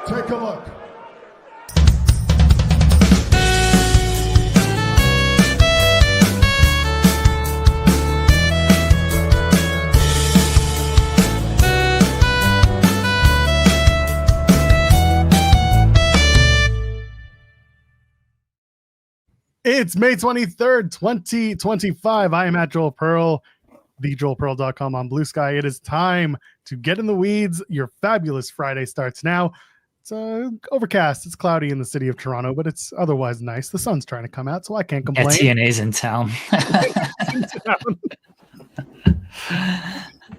Take a look. It's May 23rd, 2025. I am at Joel Pearl, thejoelpearl.com on Blue Sky. It is time to get in the weeds. Your fabulous Friday starts now. It's overcast. It's cloudy in the city of Toronto, but it's otherwise nice. The sun's trying to come out, so I can't complain. Yeah, TNA's in town.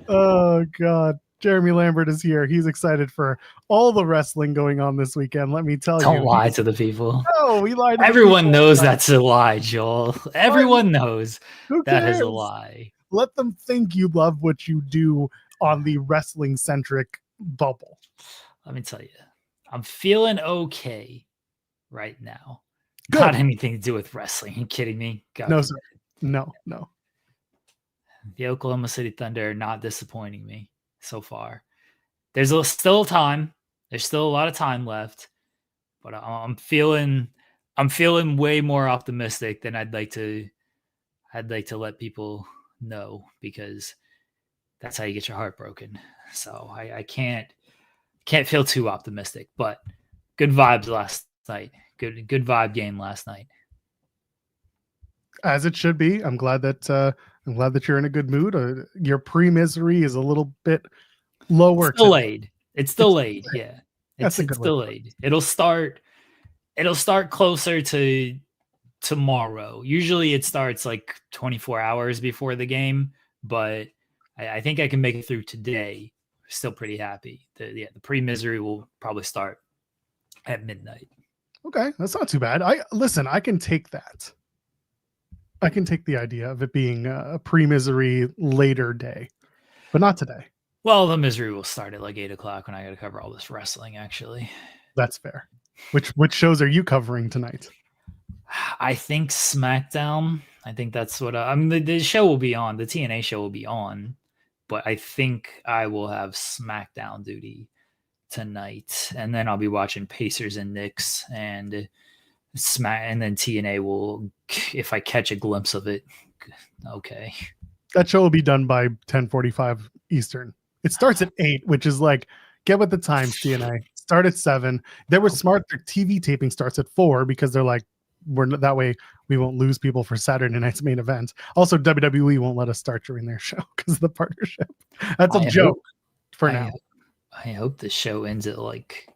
Oh, God. Jeremy Lambert is here. He's excited for all the wrestling going on this weekend. Let me tell you. Don't lie to the people. No, we lied to Everyone knows that's a lie, Joel. Everyone knows that is a lie. Let them think you love what you do on the wrestling-centric bubble. Let me tell you, I'm feeling okay right now. Good. Not anything to do with wrestling. Are you kidding me? God No, forbid. sir. No. The Oklahoma City Thunder are not disappointing me so far. There's still time. There's still a lot of time left, but I'm feeling way more optimistic than I'd like to let people know, because that's how you get your heart broken. So I can't feel too optimistic, but good vibes last night. Good vibe game last night. As it should be. I'm glad that you're in a good mood. Your pre-misery is a little bit lower. It's delayed. Yeah. It's delayed. It'll start closer to tomorrow. Usually it starts like 24 hours before the game, but I think I can make it through today. Still pretty happy. The pre-misery will probably start at midnight. Okay, that's not too bad. I can take that. I can take the idea of it being a pre-misery later day, but not today. Well, the misery will start at like 8:00 when I got to cover all this wrestling, actually. That's fair. Which shows are you covering tonight? I think SmackDown. I think that's what the show will be on. The TNA show will be on, but I think I will have SmackDown duty tonight, and then I'll be watching Pacers and Knicks, and then TNA will, if I catch a glimpse of it. Okay. That show will be done by 10:45 Eastern. It starts at 8, which is like, get with the times, TNA. Start at 7. They were smart. Their TV taping starts at 4 because they're like, that way we won't lose people for Saturday night's main event. Also, WWE won't let us start during their show because of the partnership. That's a joke for now. I hope the show ends at like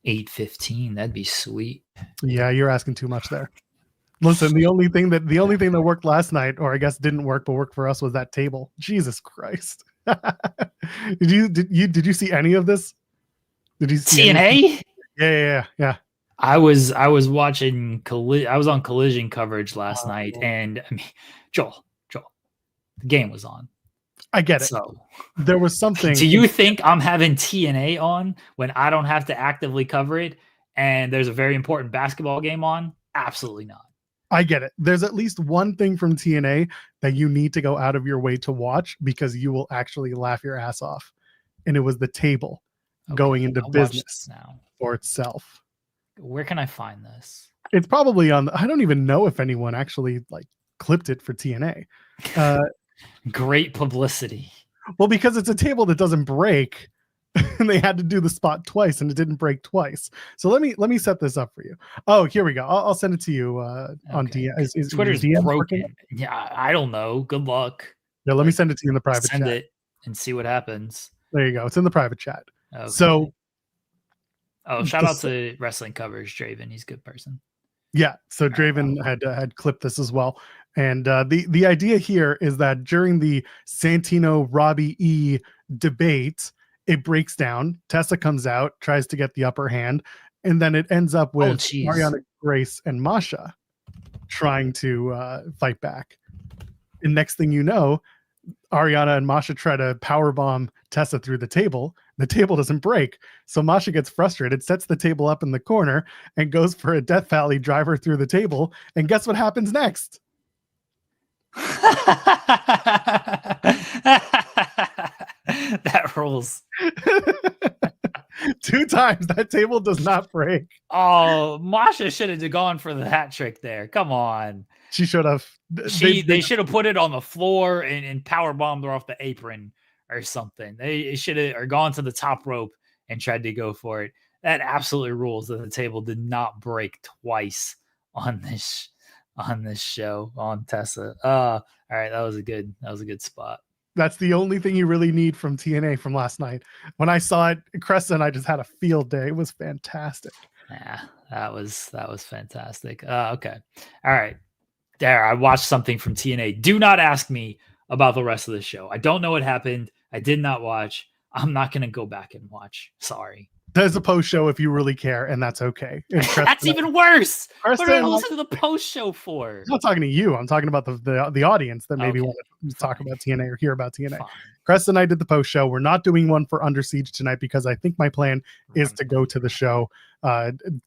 8:15. That'd be sweet. Yeah, you're asking too much there. Listen, the only thing that worked last night, or I guess didn't work but worked for us, was that table. Jesus Christ. Did you see any of this? Did you see TNA? Yeah. I was watching I was on Collision coverage last night, and I mean, Joel, the game was on. I get it. So there was something. Do you think I'm having TNA on when I don't have to actively cover it, and there's a very important basketball game on? Absolutely not. I get it. There's at least one thing from TNA that you need to go out of your way to watch, because you will actually laugh your ass off. And it was the table going into business now for itself. Where can I find this? It's probably on. I don't even know if anyone actually like clipped it for TNA. Great publicity. Well, because it's a table that doesn't break, and they had to do the spot twice, and it didn't break twice. So let me set this up for you. Oh, here we go. I'll send it to you on DM. Is Twitter's DM broken? working? Yeah, I don't know. Good luck. Yeah, let me send it to you in the private chat. Send it and see what happens. There you go. It's in the private chat. Okay. So, shout out to Wrestling Coverage, Draven. He's a good person. Yeah. So Draven had clipped this as well. And the idea here is that during the Santino Robbie E debate, it breaks down. Tessa comes out, tries to get the upper hand, and then it ends up with Mariana Grace and Masha trying to fight back. And next thing you know, Ariana and Masha try to powerbomb Tessa through the table. The table doesn't break. So Masha gets frustrated, sets the table up in the corner, and goes for a Death Valley driver through the table. And guess what happens next? That rules. 2 times. That table does not break. Oh, Masha should have gone for the hat trick there. Come on. She should have. They should have put it on the floor and power bombed her off the apron or something. They should have or gone to the top rope and tried to go for it. That absolutely rules that the table did not break twice on this show on Tessa. All right, that was a good spot. That's the only thing you really need from TNA from last night. When I saw it, Cresta and I just had a field day. It was fantastic. Yeah, that was fantastic. Okay. All right. There, I watched something from TNA. Do not ask me about the rest of the show. I don't know what happened. I did not watch. I'm not going to go back and watch. Sorry. There's a post show if you really care, and that's okay. That's even worse. What did I listen to the post show for? I'm not talking to you. I'm talking about the audience that maybe want to talk about TNA or hear about TNA. Fine. Crest and I did the post show. We're not doing one for Under Siege tonight because I think my plan is to go to the show.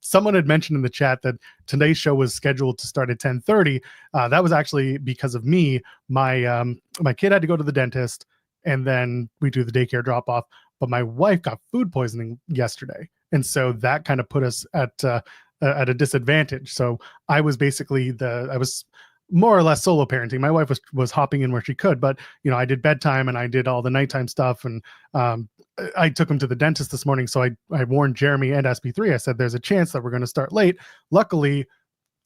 Someone had mentioned in the chat that today's show was scheduled to start at 10:30. That was actually because of me. My kid had to go to the dentist, and then we do the daycare drop off. But my wife got food poisoning yesterday, and so that kind of put us at a disadvantage. So I was basically I was more or less solo parenting. My wife was hopping in where she could, but I did bedtime and I did all the nighttime stuff, and I took him to the dentist this morning. So I warned Jeremy and SP3. I said, there's a chance that we're going to start late. Luckily,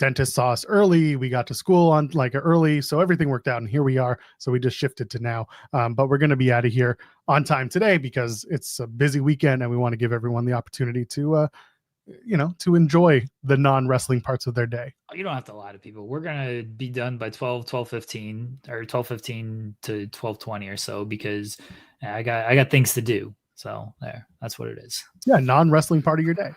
dentist saw us early. We got to school on early, so everything worked out, and here we are. So we just shifted to now, but we're going to be out of here on time today because it's a busy weekend and we want to give everyone the opportunity to to enjoy the non-wrestling parts of their day. You don't have to lie to people. We're going to be done by 12:15 or 12:15 to 12:20 or so because I got things to do. So that's what it is. Yeah, non-wrestling part of your day.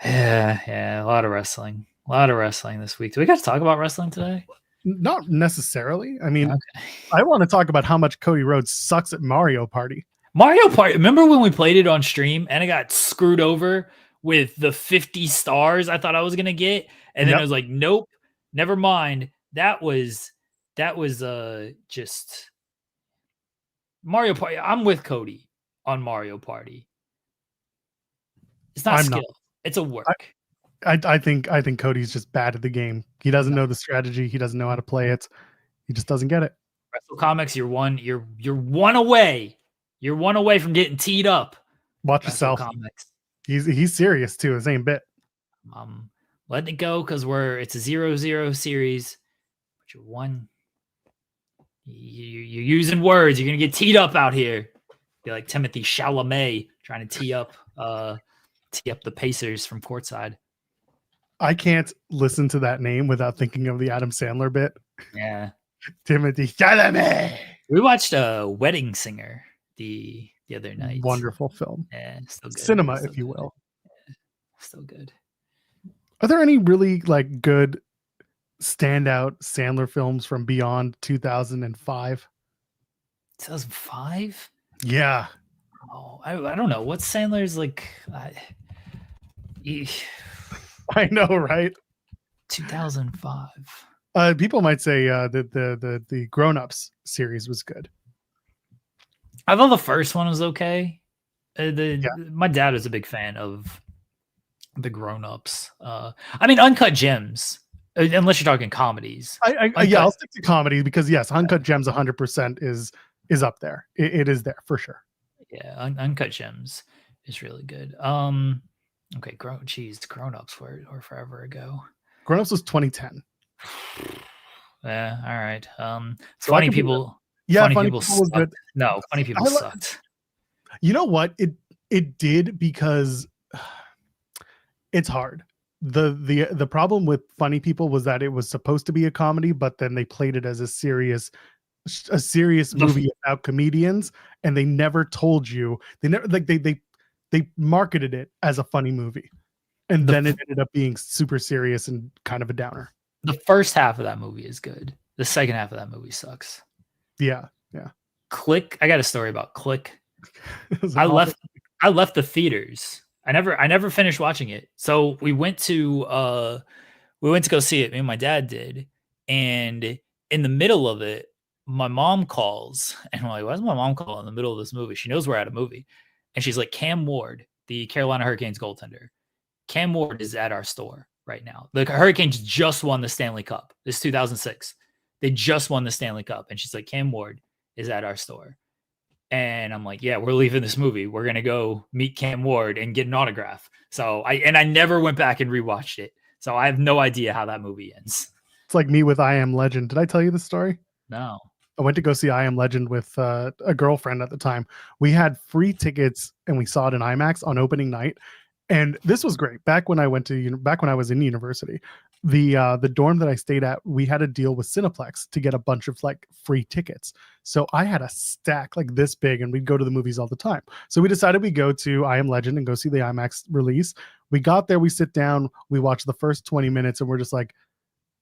Yeah, a lot of wrestling. A lot of wrestling this week. Do we got to talk about wrestling today? Not necessarily. I mean, okay. I want to talk about how much Cody Rhodes sucks at Mario Party. Mario Party. Remember when we played it on stream and I got screwed over with the 50 stars I thought I was going to get? And then I was like, nope, never mind. That was just Mario Party. I'm with Cody on Mario Party. It's not skill. It's a work. I think Cody's just bad at the game. He doesn't know the strategy. He doesn't know how to play it. He just doesn't get it. Wrestle Comics, you're one away. You're one away from getting teed up. Watch yourself. Comics. He's serious too. His same bit. Letting it go because it's a 0-0 series. But you're one. You're using words. You're gonna get teed up out here. Be like Timothy Chalamet trying to tee up the Pacers from courtside. I can't listen to that name without thinking of the Adam Sandler bit. Yeah. Timothy Chalamet. We watched Wedding Singer the other night. Wonderful film. Yeah, still good. Cinema, still if you good. will. Yeah, still good. Are there any really good standout Sandler films from beyond 2005? 2005? Yeah. Oh, I don't know. What's Sandler's I know, right? 2005. People might say the Grown Ups series was good. I thought the first one was okay. My dad was a big fan of the Grown Ups. I mean, Uncut Gems, unless you're talking comedies. I'll stick to comedies because yes, Uncut Gems 100% is up there. It is there for sure. Yeah, Uncut Gems is really good. Okay, Grown Ups were forever ago. Grown Ups was 2010. Yeah, all right. So Funny People. Yeah, Funny People was good. No, Funny People sucked. You know what? It did because it's hard. The problem with Funny People was that it was supposed to be a comedy, but then they played it as a serious movie about comedians, and they never told you. They never they marketed it as a funny movie, and then it ended up being super serious and kind of a downer. The first half of that movie is good. The second half of that movie sucks. Yeah. Click. I got a story about Click. I left the theaters. I never finished watching it. So we went to go see it. Me and my dad did, and in the middle of it, my mom calls, and I'm like, "Why is my mom calling in the middle of this movie? She knows we're at a movie." And she's like, Cam Ward the Carolina Hurricanes goaltender. Cam Ward is at our store right now. The Hurricanes just won the Stanley Cup. This is 2006. They just won the Stanley Cup. And she's like, Cam Ward is at our store. And I'm like, yeah, we're leaving this movie. We're going to go meet Cam Ward and get an autograph. So I never went back and rewatched it. So I have no idea how that movie ends. It's like me with I Am Legend. Did I tell you the story? No. I went to go see I Am Legend with a girlfriend at the time. We had free tickets and we saw it in IMAX on opening night. And this was great. Back when I was in university, the dorm that I stayed at, we had a deal with Cineplex to get a bunch of like free tickets. So I had a stack like this big, and we'd go to the movies all the time. So we decided we'd go to I Am Legend and go see the IMAX release. We got there, we sit down, we watch the first 20 minutes, and we're just like,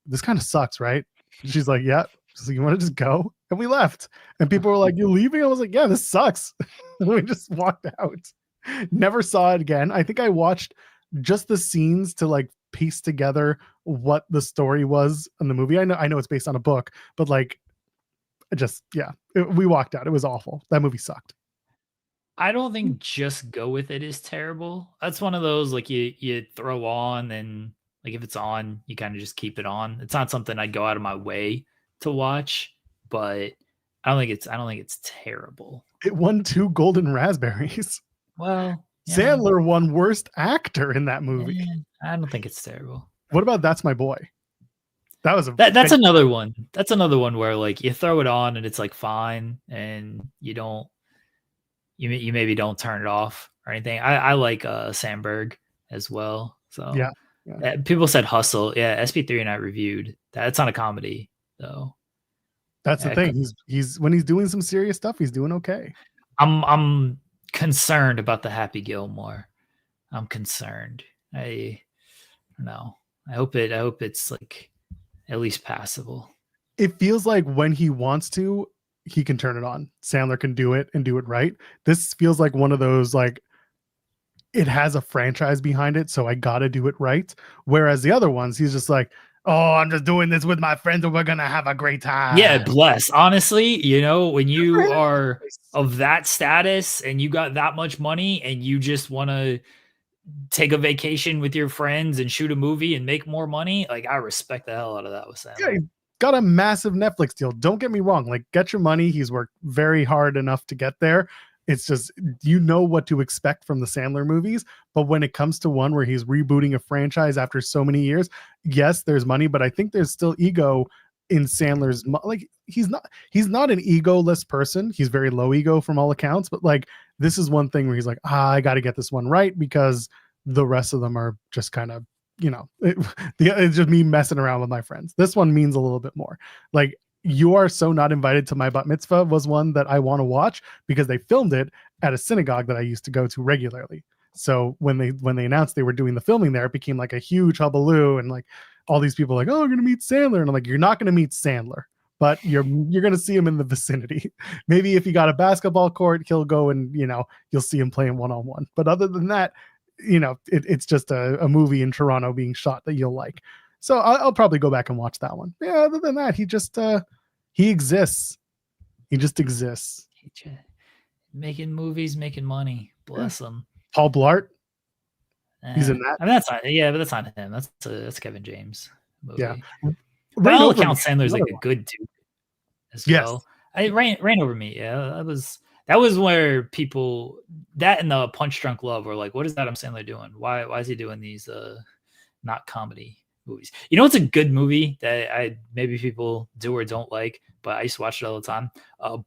this kind of sucks, right? She's like, yeah. She's like, you want to just go? And we left. And people were like, you leaving? I was like, yeah, this sucks. And we just walked out. Never saw it again. I think I watched just the scenes to like piece together what the story was in the movie. I know it's based on a book, but like, we walked out. It was awful. That movie sucked. I don't think Just Go With It is terrible. That's one of those like you throw on, and like if it's on, you kind of just keep it on. It's not something I'd go out of my way to watch, but I don't think it's terrible. It won 2 Golden Raspberries. Well, yeah. Sandler won worst actor in that movie. I don't think it's terrible. What about That's My Boy? That was that's another one. That's another one where like you throw it on and it's like fine, and you maybe don't turn it off or anything. I like Sandberg as well. So yeah. People said Hustle. Yeah, SP3 and I reviewed. That's not a comedy though. That's the thing. He's when he's doing some serious stuff, he's doing okay. I'm concerned about the Happy Gilmore. I'm concerned. I don't know. I hope it's like at least passable. It feels like when he wants to, he can turn it on. Sandler can do it and do it right. This feels like one of those like it has a franchise behind it, so I gotta do it right. Whereas the other ones, he's just like, oh, I'm just doing this with my friends and we're gonna have a great time. Yeah, bless. Honestly, when you are of that status and you got that much money and you just want to take a vacation with your friends and shoot a movie and make more money, like I respect the hell out of that with Sandler. Yeah, he got a massive Netflix deal. Don't get me wrong. Like, get your money. He's worked very hard enough to get there. It's just, what to expect from the Sandler movies. But when it comes to one where he's rebooting a franchise after so many years, yes, there's money, but I think there's still ego in Sandler's. Like, he's not an egoless person. He's very low ego from all accounts, but like, this is one thing where he's like, I got to get this one right because the rest of them are just kind of, it's just me messing around with my friends. This one means a little bit more. Like, You Are So Not Invited to My Bat Mitzvah was one that I want to watch because they filmed it at a synagogue that I used to go to regularly. So when they announced they were doing the filming there, it became like a huge hullabaloo, and like all these people were like, oh, we're going to meet Sandler. And I'm like, you're not going to meet Sandler, but you're going to see him in the vicinity. Maybe if you got a basketball court, he'll go and, you'll see him playing one-on-one. But other than that, it's just a movie in Toronto being shot that you'll like. So I'll probably go back and watch that one. Yeah, other than that, he just he exists. He just exists. Making movies, making money. Bless him. Paul Blart. He's in that. I mean, but that's not him. That's Kevin James movie. Yeah. By all accounts, Sandler's like a good dude as well. I ran over me. Yeah, that was where people that and the Punch Drunk Love were like, what is Adam Sandler doing? Why is he doing these not comedy movies? It's a good movie that maybe people do or don't like, but I used to watch it all the time.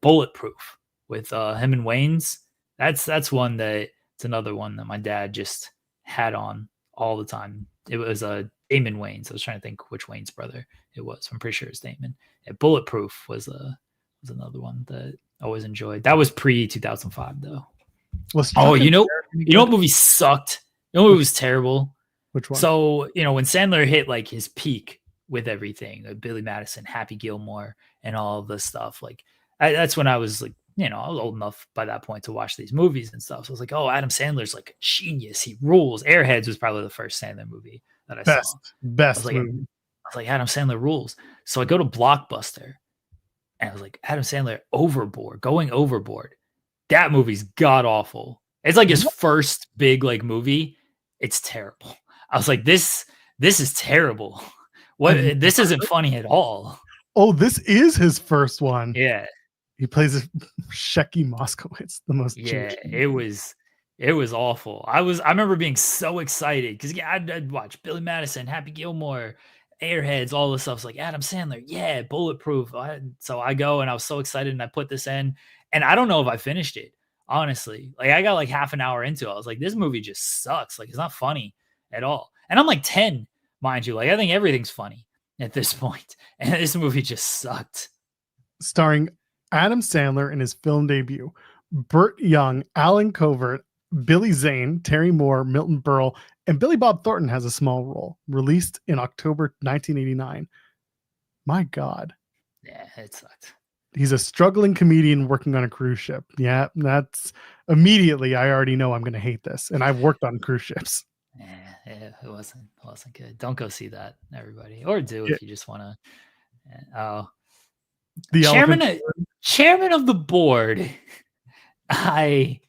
Bulletproof with him and Wayne's. That's one that it's another one that my dad just had on all the time. It was Damon Wayans. I was trying to think which Wayne's brother it was. I'm pretty sure it's Damon. Yeah, Bulletproof was another one that I always enjoyed. That was pre 2005 though. You know what movie sucked? You know what was terrible? Which one? So, when Sandler hit like his peak with everything, Billy Madison, Happy Gilmore, and all of this stuff, like that's when I was like, I was old enough by that point to watch these movies and stuff. So I was like, oh, Adam Sandler's like a genius. He rules. Airheads was probably the first Sandler movie that I saw. Best movie. I was like, Adam Sandler rules. So I go to Blockbuster and I was like, Adam Sandler Overboard, Going Overboard. That movie's god awful. It's like his first big like movie. It's terrible. I was like, this is terrible. What this isn't funny at all. Oh, this is his first one. Yeah. He plays a Shecky Moskowitz, the most Yeah, Jewish. it was awful. I remember being so excited because yeah, I'd watch Billy Madison, Happy Gilmore, Airheads, all this stuff. It's like Adam Sandler, yeah, Bulletproof. So I go and I was so excited and I put this in, and I don't know if I finished it honestly. Like I got like half an hour into it. I was like, this movie just sucks. Like it's not funny at all. And I'm like 10, mind you. Like I think everything's funny at this point, and this movie just sucked. Starring Adam Sandler in his film debut, Burt Young, Alan Covert, Billy Zane, Terry Moore, Milton Berle, and Billy Bob Thornton has a small role. Released in October 1989. My God. Yeah, it sucked. He's a struggling comedian working on a cruise ship. Yeah, that's immediately. I already know I'm going to hate this, and I've worked on cruise ships. Yeah, it wasn't good. Don't go see that, everybody, or do if you just want to. Oh, the chairman of the board. Ironically,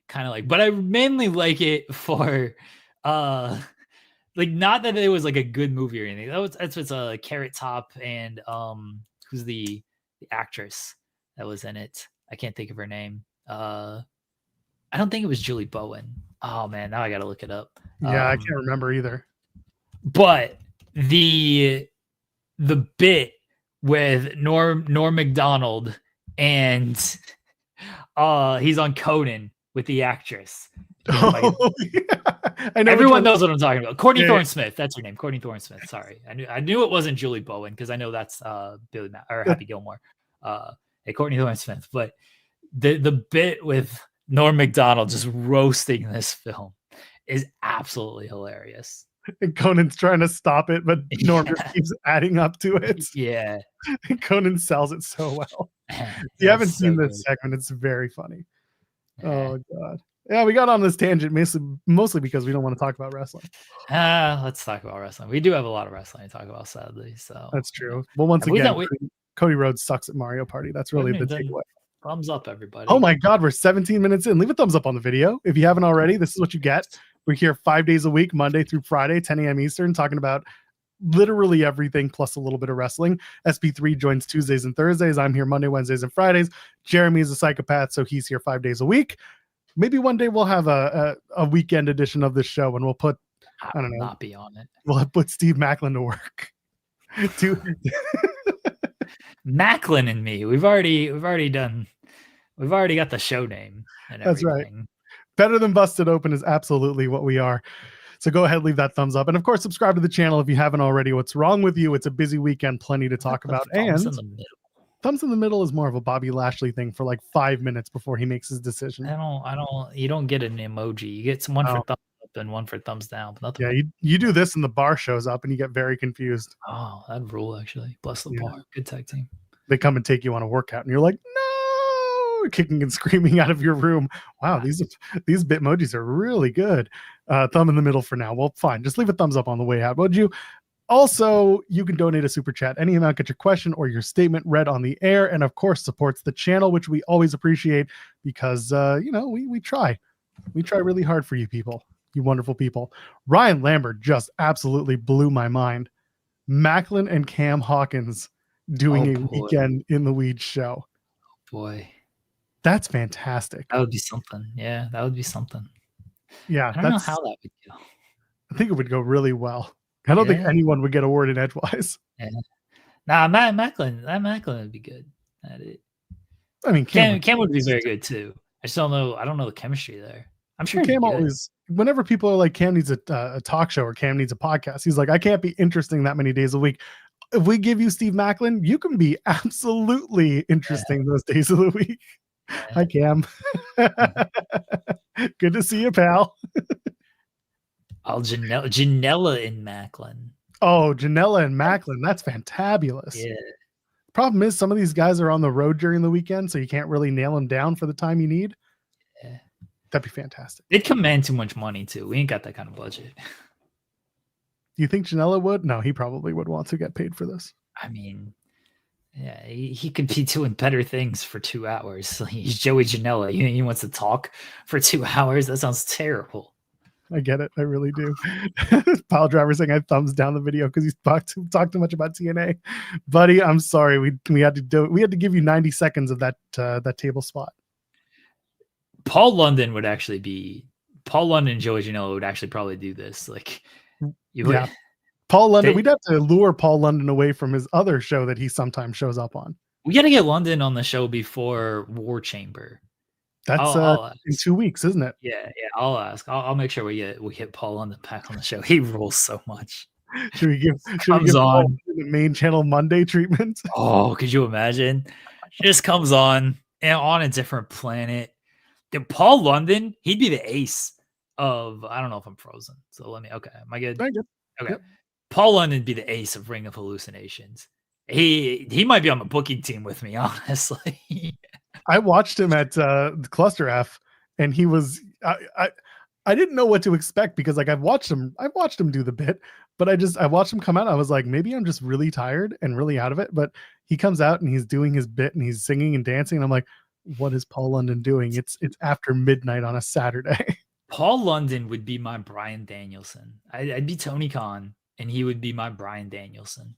kind of like, but I mainly like it for, like not that it was like a good movie or anything. That's what's Carrot Top and who's the actress that was in it? I can't think of her name. I don't think it was Julie Bowen. Oh man, now I gotta look it up. Yeah, I can't remember either. But the bit with Norm Macdonald and he's on Conan with the actress. Oh, yeah. I know everyone knows what I'm talking about. Courtney Thorne Smith, that's her name. Courtney Thorne Smith. Sorry, I knew it wasn't Julie Bowen because I know that's Billy or Happy Gilmore. Courtney Thorne Smith, but the bit with Norm Macdonald just roasting this film is absolutely hilarious. And Conan's trying to stop it, but Norm just keeps adding up to it. Yeah. And Conan sells it so well. If you haven't seen this segment, it's very funny. Yeah. Oh, God. Yeah, we got on this tangent mostly because we don't want to talk about wrestling. Let's talk about wrestling. We do have a lot of wrestling to talk about, sadly. So that's true. Well, once again, Cody Rhodes sucks at Mario Party. That's really the takeaway. Thumbs up, everybody. Oh my God, we're 17 minutes in. Leave a thumbs up on the video. If you haven't already, this is what you get. We're here 5 days a week, Monday through Friday, 10 a.m. Eastern, talking about literally everything plus a little bit of wrestling. SP3 joins Tuesdays and Thursdays. I'm here Monday, Wednesdays, and Fridays. Jeremy is a psychopath, so he's here 5 days a week. Maybe one day we'll have a weekend edition of this show, and we'll put, I don't know. Not be on it. We'll put Steve Macklin to work. Macklin and me. We've already got the show name and everything. That's right. Better Than Busted Open is absolutely what we are. So go ahead, leave that thumbs up. And of course, subscribe to the channel if you haven't already. What's wrong with you? It's a busy weekend, plenty to talk about. And thumbs in the middle is more of a Bobby Lashley thing for like 5 minutes before he makes his decision. You don't get an emoji. You get one for thumbs up and one for thumbs down. But yeah, you do this and the bar shows up and you get very confused. Oh, that'd rule actually. Bless the bar. Good tag team. They come and take you on a workout and you're like, no, kicking and screaming out of your room. Wow, these Bitmojis are really good. Thumb in the middle for now. Well, fine. Just leave a thumbs up on the way out, would you? Also, you can donate a super chat. Any amount, get your question or your statement read on the air, and of course, supports the channel, which we always appreciate because we try. We try really hard for you people, you wonderful people. Ryan Lambert just absolutely blew my mind. Macklin and Cam Hawkins doing a weekend in the weeds show. Oh boy. That's fantastic. That would be something. Yeah, that would be something. Yeah. I don't know how that would go. I think it would go really well. I don't think anyone would get a word in edgewise. Yeah. Nah, Macklin would be good at it. I mean, Cam would be very good too. I just don't know. I don't know the chemistry there. I'm sure Cam always, whenever people are like, Cam needs a talk show or Cam needs a podcast, he's like, I can't be interesting that many days a week. If we give you Steve Macklin, you can be absolutely interesting those days of the week. Yeah. Hi, Cam. Good to see you, pal. Janella and Macklin. Oh, Janella and Macklin. That's fantabulous. Yeah. Problem is, some of these guys are on the road during the weekend, so you can't really nail them down for the time you need. Yeah. That'd be fantastic. They'd command too much money, too. We ain't got that kind of budget. Do you think Janella would? No, he probably would want to get paid for this. I mean, Yeah, he could be doing better things for 2 hours. Like, he's Joey Janela. He wants to talk for 2 hours. That sounds terrible. I get it. I really do. Pile driver saying I thumbs down the video because he's talked too much about TNA. Buddy, I'm sorry. We had to give you 90 seconds of that table spot. Paul London and Joey Janela would actually probably do this. Like, yeah. Paul London, we'd have to lure Paul London away from his other show that he sometimes shows up on. We got to get London on the show before War Chamber. That's in 2 weeks, isn't it? Yeah. I'll ask. I'll make sure we get Paul London back on the show. He rules so much. Should we give Paul the main channel Monday treatment? Oh, could you imagine? Just comes on and on a different planet. Then Paul London, he'd be the ace of. I don't know if I'm frozen. So let me. Okay, am I good? Very good. Okay. Yep. Paul London would be the ace of Ring of Hallucinations. He might be on the booking team with me, honestly. I watched him at the Cluster F, and he was I didn't know what to expect because like I've watched him do the bit, but I watched him come out. I was like, maybe I'm just really tired and really out of it. But he comes out and he's doing his bit and he's singing and dancing. And I'm like, what is Paul London doing? It's after midnight on a Saturday. Paul London would be my Bryan Danielson. I'd be Tony Khan, and he would be my Bryan Danielson.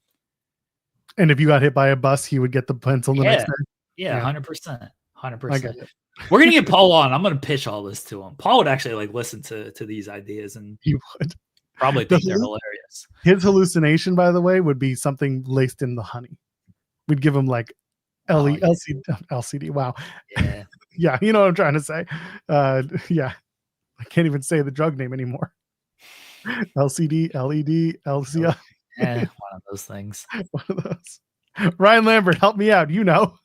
And if you got hit by a bus, he would get the pencil the next day. Yeah, 100%. 100%. We're gonna get Paul on. I'm gonna pitch all this to him. Paul would actually like listen to these ideas, and he would probably think they're hilarious. His hallucination, by the way, would be something laced in the honey. We'd give him like LCD. Wow. Yeah. Yeah, you know what I'm trying to say. Yeah, I can't even say the drug name anymore. LCD, LED, LCL. One of those things. One of those. Ryan Lambert, help me out. You know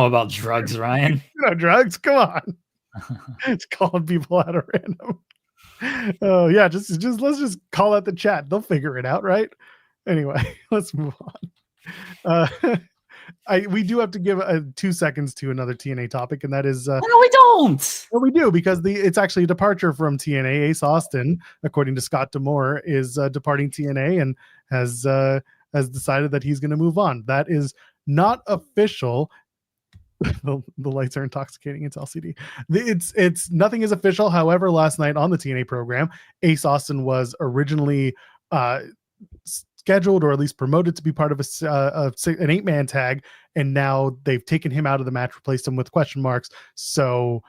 about drugs, Ryan. Drugs. Come on. It's calling people out at random. Oh yeah, just let's just call out the chat. They'll figure it out, right? Anyway, let's move on. We do have to give 2 seconds to another TNA topic, and that is no, we don't. Well, we do, because it's actually a departure from TNA. Ace Austin, according to Scott D'Amore, is departing TNA and has decided that he's going to move on. That is not official. The lights are intoxicating. It's LCD. It's nothing is official. However, last night on the TNA program, Ace Austin was originally scheduled, or at least promoted, to be part of an 8-man tag, and now they've taken him out of the match, replaced him with question marks. So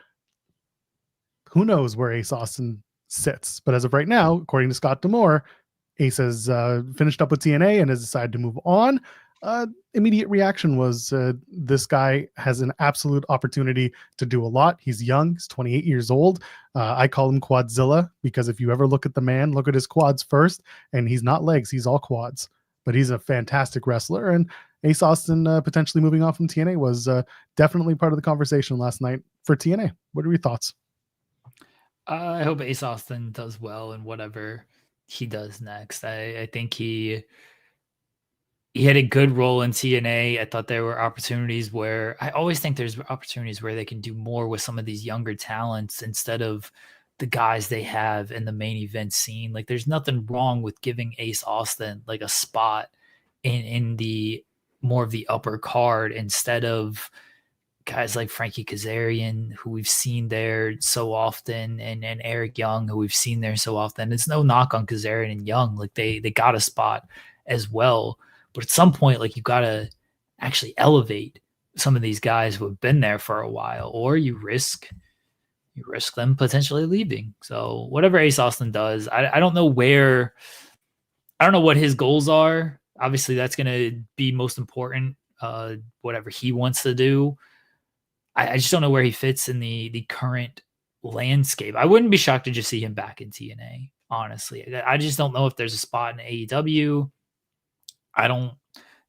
who knows where Ace Austin sits? But as of right now, according to Scott D'Amore, Ace has finished up with TNA and has decided to move on. Immediate reaction was this guy has an absolute opportunity to do a lot. He's young. He's 28 years old. I call him Quadzilla, because if you ever look at the man, look at his quads first, and he's not legs, he's all quads. But he's a fantastic wrestler, and Ace Austin potentially moving on from TNA was definitely part of the conversation last night for TNA. What are your thoughts? I hope Ace Austin does well in whatever he does next. I think he had a good role in TNA. I thought there were opportunities where I always think there's opportunities where they can do more with some of these younger talents instead of the guys they have in the main event scene. Like, there's nothing wrong with giving Ace Austin like a spot in the more of the upper card instead of guys like Frankie Kazarian, who we've seen there so often, and Eric Young, who we've seen there so often. It's no knock on Kazarian and Young. Like, they got a spot as well. But at some point, like, you got to actually elevate some of these guys who have been there for a while, or you risk them potentially leaving. So whatever Ace Austin does, I don't know what his goals are. Obviously, that's going to be most important, whatever he wants to do. I just don't know where he fits in the current landscape. I wouldn't be shocked to just see him back in TNA, honestly. I just don't know if there's a spot in AEW. I don't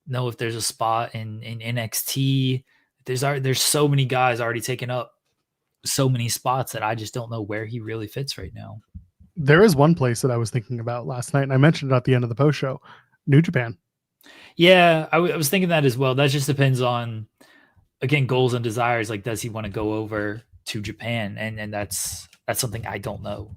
know if there's a spot in NXT. There's so many guys already taking up so many spots that I just don't know where he really fits right now. There is one place that I was thinking about last night, and I mentioned it at the end of the post show, New Japan. Yeah, I was thinking that as well. That just depends on, again, goals and desires. Like, does he want to go over to Japan? And that's something I don't know.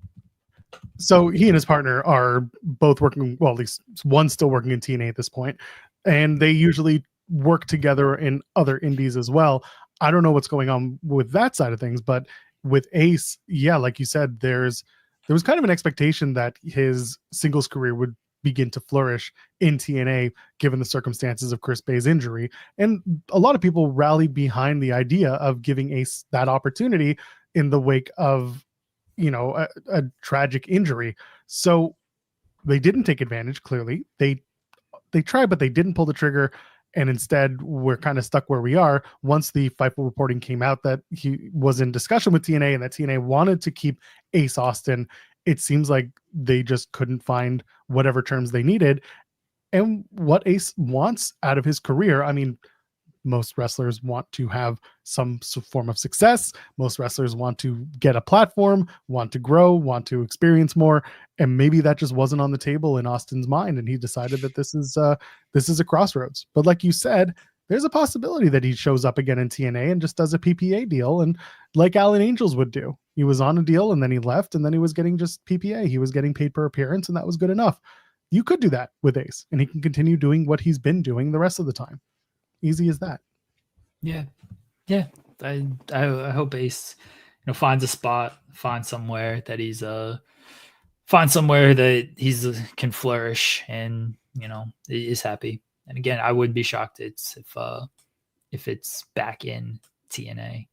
So he and his partner are both working, well, at least one's still working in TNA at this point, and they usually work together in other indies as well. I don't know what's going on with that side of things, but with Ace, yeah, like you said, there was kind of an expectation that his singles career would begin to flourish in TNA given the circumstances of Chris Bay's injury. And a lot of people rallied behind the idea of giving Ace that opportunity in the wake of, a tragic injury. So they didn't take advantage. Clearly they tried, but they didn't pull the trigger. And instead we're kind of stuck where we are. Once the Fightful reporting came out that he was in discussion with TNA and that TNA wanted to keep Ace Austin, it seems like they just couldn't find whatever terms they needed. And what Ace wants out of his career, I mean, most wrestlers want to have some form of success. Most wrestlers want to get a platform, want to grow, want to experience more. And maybe that just wasn't on the table in Austin's mind. And he decided that this is a crossroads. But like you said, there's a possibility that he shows up again in TNA and just does a PPA deal. And like Alan Angels would do, he was on a deal and then he left and then he was getting just PPA. He was getting paid per appearance and that was good enough. You could do that with Ace and he can continue doing what he's been doing the rest of the time. Easy as that. Yeah. I hope Ace, finds a spot, finds somewhere that he's can flourish and is happy. And again, I wouldn't be shocked if it's back in TNA.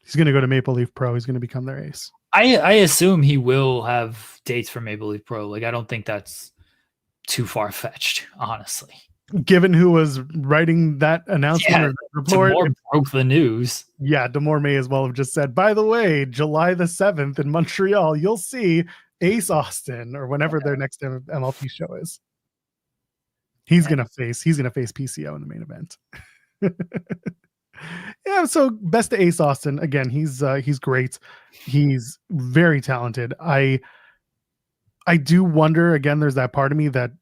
He's going to go to Maple Leaf Pro. He's going to become their Ace. I assume he will have dates for Maple Leaf Pro. Like I don't think that's too far fetched, honestly. Given who was writing that announcement or report, D'Amore broke the news. Yeah, D'Amore may as well have just said, by the way, July the 7th in Montreal, you'll see Ace Austin or whenever their next MLP show is. He's gonna face PCO in the main event. Yeah, so best to Ace Austin. Again, he's great. He's very talented. I do wonder, again, there's that part of me that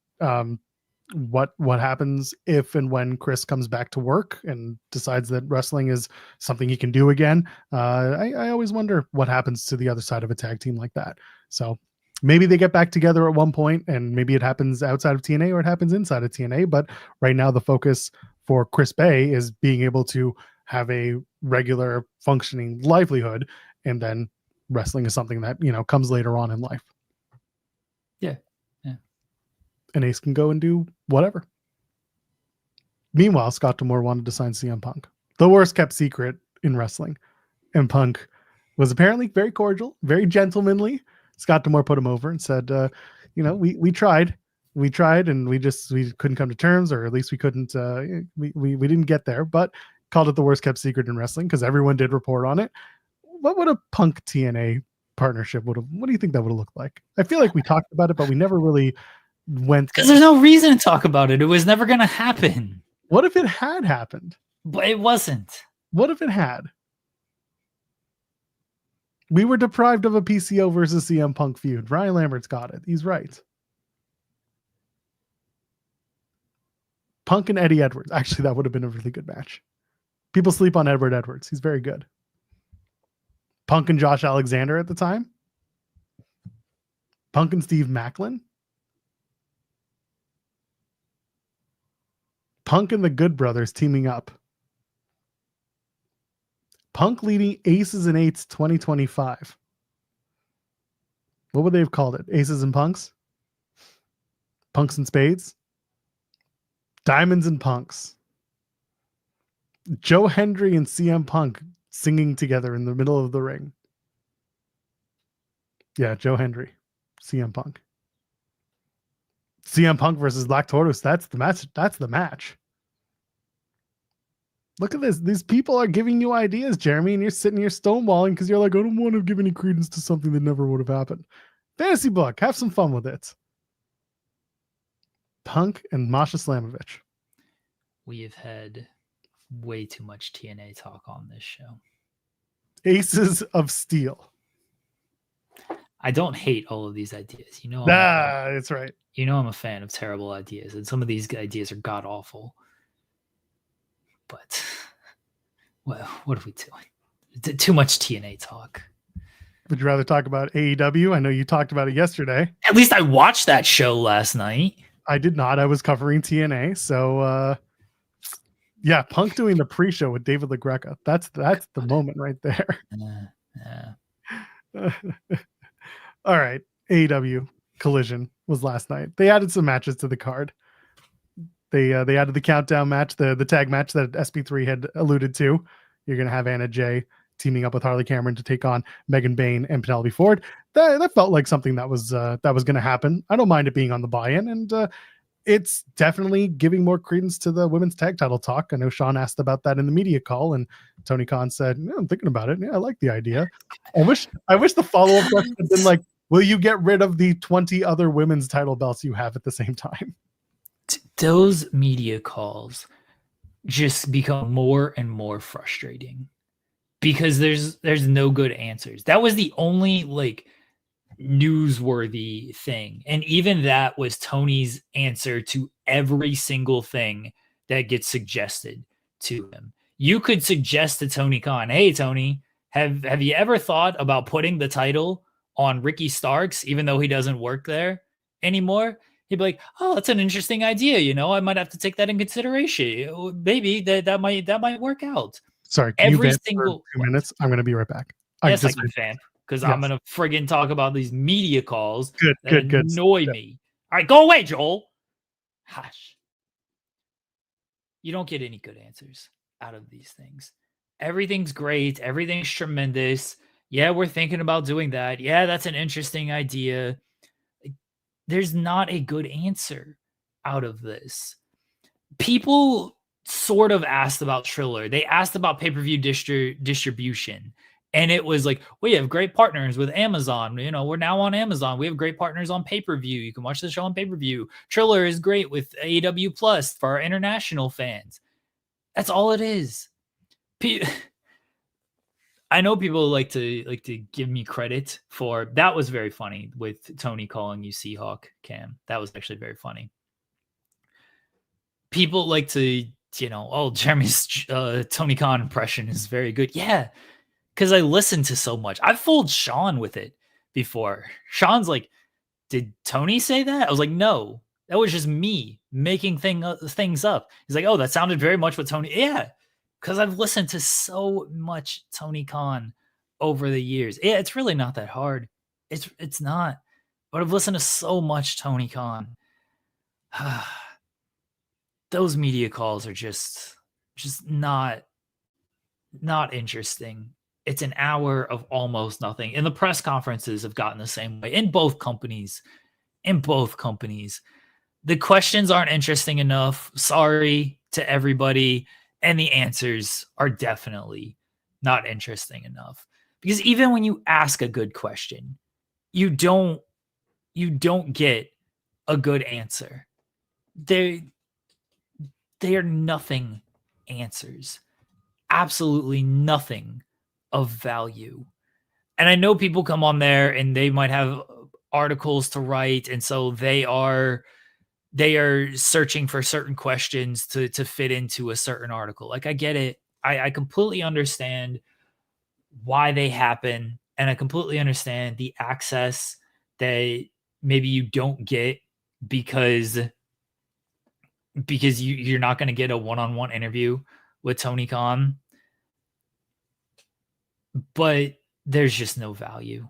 what happens if and when Chris comes back to work and decides that wrestling is something he can do again. I always wonder what happens to the other side of a tag team like that. So maybe they get back together at one point and maybe it happens outside of TNA or it happens inside of TNA. But right now the focus for Chris Bay is being able to have a regular functioning livelihood. And then wrestling is something that, comes later on in life. Yeah. And Ace can go and do whatever. Meanwhile, Scott D'Amore wanted to sign CM Punk. The worst kept secret in wrestling. And Punk was apparently very cordial, very gentlemanly. Scott D'Amore put him over and said, we tried. We tried and we couldn't come to terms, or at least we couldn't, we didn't get there, but called it the worst kept secret in wrestling because everyone did report on it. What would a Punk TNA partnership what do you think that would have looked like? I feel like we talked about it, but we never really went, because there's no reason to talk about it. It was never going to happen. What if it had happened? But it wasn't. What if it had? We were deprived of a PCO versus CM Punk feud. Ryan Lambert's got it. He's right. Punk and Eddie Edwards. Actually, that would have been a really good match. People sleep on Edward Edwards. He's very good. Punk and Josh Alexander at the time. Punk and Steve Macklin. Punk and the Good Brothers teaming up. Punk leading Aces and Eights 2025. What would they have called it? Aces and Punks? Punks and Spades? Diamonds and Punks. Joe Hendry and CM Punk singing together in the middle of the ring. Yeah, Joe Hendry, CM Punk. CM Punk versus Black Tortoise. That's the match. That's the match. Look at this. These people are giving you ideas, Jeremy, and you're sitting here stonewalling because you're like, I don't want to give any credence to something that never would have happened. Fantasy book. Have some fun with it. Punk and Masha Slamovich. We have had way too much TNA talk on this show. Aces of Steel. I don't hate all of these ideas. That's right. I'm a fan of terrible ideas, and some of these ideas are god awful. But what are we doing? Too much TNA talk. Would you rather talk about AEW? I know you talked about it yesterday. At least I watched that show last night. I did not. I was covering TNA, so Yeah, Punk doing the pre-show with David LaGreca. That's the moment right there. Yeah. All right, AEW Collision was last night. They added some matches to the card. They added the countdown match, the tag match that SP3 had alluded to. You're gonna have Anna Jay teaming up with Harley Cameron to take on Megan Bayne and Penelope Ford. That felt like something that was gonna happen. I don't mind it being on the buy-in, and it's definitely giving more credence to the women's tag title talk. I know Sean asked about that in the media call, and Tony Khan said, "Yeah, I'm thinking about it. Yeah, I like the idea." I wish the follow-up question had been like, "Will you get rid of the 20 other women's title belts you have at the same time?" Those media calls just become more and more frustrating because there's no good answers. That was the only like newsworthy thing, and even that was Tony's answer to every single thing that gets suggested to him. You could suggest to Tony Khan, "Hey Tony, have you ever thought about putting the title on Ricky Starks even though he doesn't work there anymore?" He'd be like, "Oh, that's an interesting idea. I might have to take that in consideration. Maybe that might work out." Sorry, can you Every vamp for single 2 minutes? I'm gonna be right back. I Yes, I just can vamp because I'm yes. gonna friggin' talk about these media calls Good, that good, good. annoy Yeah. me. All right, go away, Joel. Hush. You don't get any good answers out of these things. Everything's great. Everything's tremendous. Yeah, we're thinking about doing that. Yeah, that's an interesting idea. There's not a good answer out of this. People sort of asked about Triller. They asked about pay-per-view distribution. And it was like, we have great partners with Amazon. We're now on Amazon. We have great partners on pay-per-view. You can watch the show on pay-per-view. Triller is great with AEW Plus for our international fans. That's all it is. I know people like to give me credit for that. Was very funny with Tony calling you Seahawk, Cam. That was actually very funny. People like to, oh, Jeremy's Tony Khan impression is very good. Yeah, because I listened to so much. I've fooled Sean with it before. Sean's like, "Did Tony say that?" I was like, "No, that was just me making things up." He's like, "Oh, that sounded very much what Tony." Yeah, because I've listened to so much Tony Khan over the years. Yeah, it's really not that hard. It's not, but I've listened to so much Tony Khan. Those media calls are just not interesting. It's an hour of almost nothing. And the press conferences have gotten the same way in both companies. The questions aren't interesting enough. Sorry to everybody. And the answers are definitely not interesting enough. Because even when you ask a good question, you don't get a good answer. They are nothing answers. Absolutely nothing of value. And I know people come on there and they might have articles to write, and so they are searching for certain questions to fit into a certain article. Like, I get it. I completely understand why they happen, and I completely understand the access that maybe you don't get because you're not going to get a one-on-one interview with Tony Khan. But there's just no value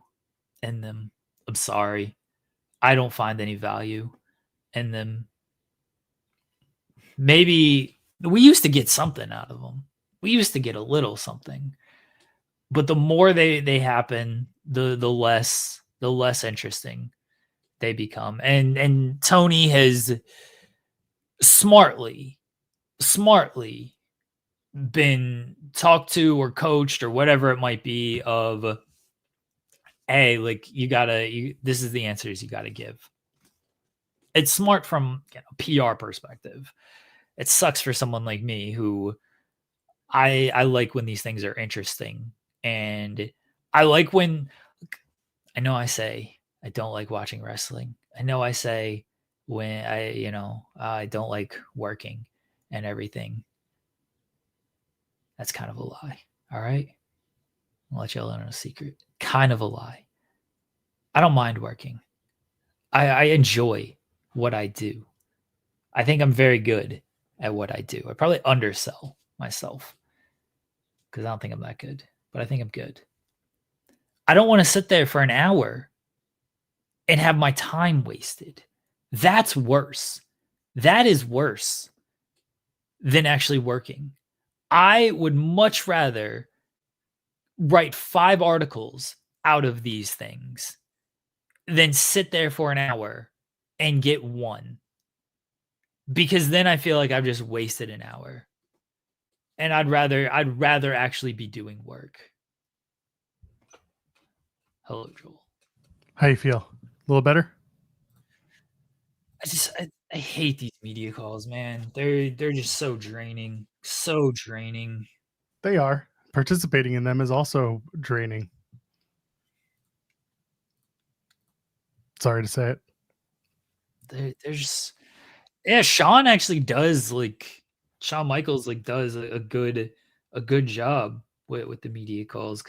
in them. I'm sorry. I don't find any value in them. Maybe we used to get something out of them. We used to get a little something. But the more they happen, the less interesting they become. And Tony has smartly been talked to or coached or whatever it might be of, hey, like, this is the answers you gotta give. It's smart from PR perspective. It sucks for someone like me who I like when these things are interesting, and I like when I know I say I don't like watching wrestling. I know I say when I don't like working and everything. That's kind of a lie. All right. I'll let y'all in on a secret. Kind of a lie. I don't mind working. I enjoy what I do. I think I'm very good at what I do. I probably undersell myself because I don't think I'm that good, but I think I'm good. I don't want to sit there for an hour and have my time wasted. That's worse. That is worse than actually working. I would much rather write 5 articles out of these things than sit there for an hour and get one. Because then I feel like I've just wasted an hour. And I'd rather actually be doing work. Hello, Joel. How you feel? A little better? I hate these media calls, man. They're just so draining. So draining. They are. Participating in them is also draining. Sorry to say it. They're just Shawn actually does Shawn Michaels does a good job with the media calls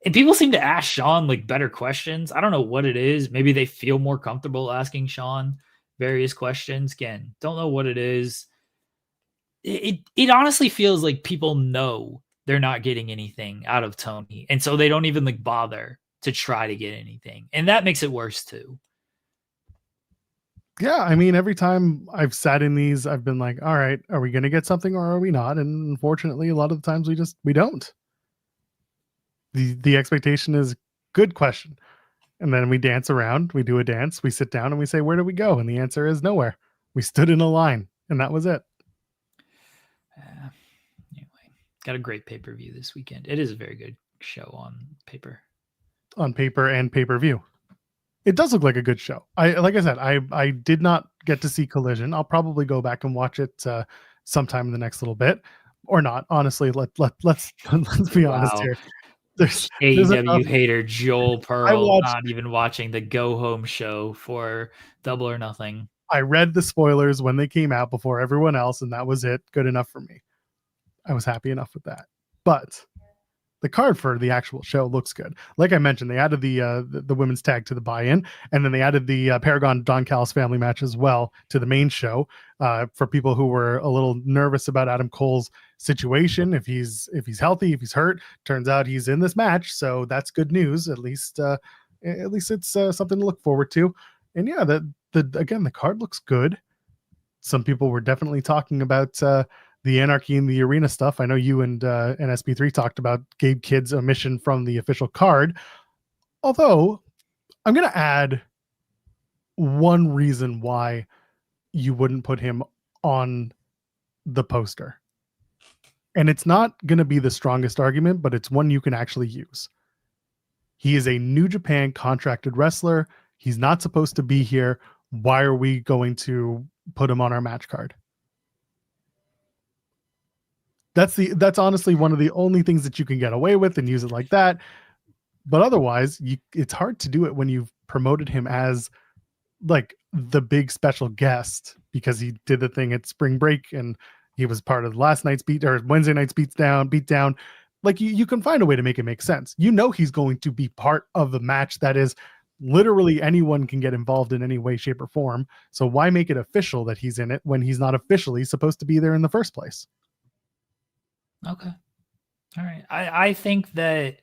and people seem to ask Shawn better questions. I don't know what it is. Maybe they feel more comfortable asking Shawn various questions. Again, don't know what it is. It honestly feels like people know they're not getting anything out of Tony, and so they don't even bother to try to get anything, and that makes it worse too. Yeah, I mean, every time I've sat in these, I've been like, all right, are we going to get something or are we not? And unfortunately, a lot of the times we don't. The expectation is good question. And then we dance around, we do a dance, we sit down and we say, where do we go? And the answer is nowhere. We stood in a line and that was it. Anyway, got a great pay-per-view this weekend. It is a very good show on paper. On paper and pay-per-view. It does look like a good show. Like I said, I did not get to see Collision. I'll probably go back and watch it sometime in the next little bit, or not. Honestly, let's be honest here. There's AEW enough. hater Joel Pearl not even watching the Go Home show for Double or Nothing. I read the spoilers when they came out before everyone else, and that was it. Good enough for me. I was happy enough with that. But the card for the actual show looks good. Like I mentioned, they added the women's tag to the buy-in, and then they added the Paragon Don Callis family match as well to the main show for people who were a little nervous about Adam Cole's situation. If he's healthy, if he's hurt, turns out he's in this match, so that's good news. At least it's something to look forward to. And yeah, the card looks good. Some people were definitely talking about the Anarchy in the Arena stuff. I know you and SP3 talked about Gabe Kidd's omission from the official card. Although, I'm going to add one reason why you wouldn't put him on the poster. And it's not going to be the strongest argument, but it's one you can actually use. He is a New Japan contracted wrestler. He's not supposed to be here. Why are we going to put him on our match card? That's honestly one of the only things that you can get away with and use it like that. But otherwise, it's hard to do it when you've promoted him as the big special guest, because he did the thing at spring break and he was part of last night's Wednesday night's beat down. You can find a way to make it make sense. He's going to be part of the match that is literally anyone can get involved in any way, shape, or form. So why make it official that he's in it when he's not officially supposed to be there in the first place? Okay. All right. I think that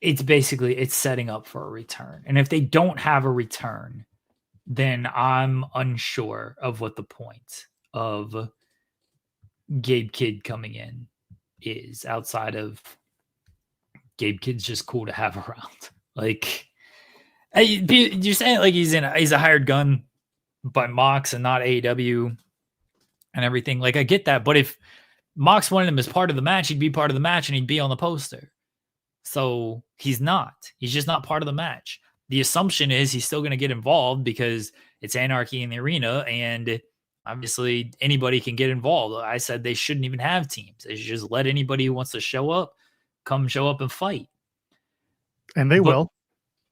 it's setting up for a return. And if they don't have a return, then I'm unsure of what the point of Gabe Kidd coming in is, outside of Gabe Kidd's just cool to have around. You're saying he's a hired gun by Mox and not AEW and everything. I get that, but if Mox wanted him as part of the match, he'd be part of the match and he'd be on the poster. So he's not. He's just not part of the match. The assumption is he's still going to get involved because it's Anarchy in the Arena, and obviously anybody can get involved. I said they shouldn't even have teams. They should just let anybody who wants to show up and fight. And they will.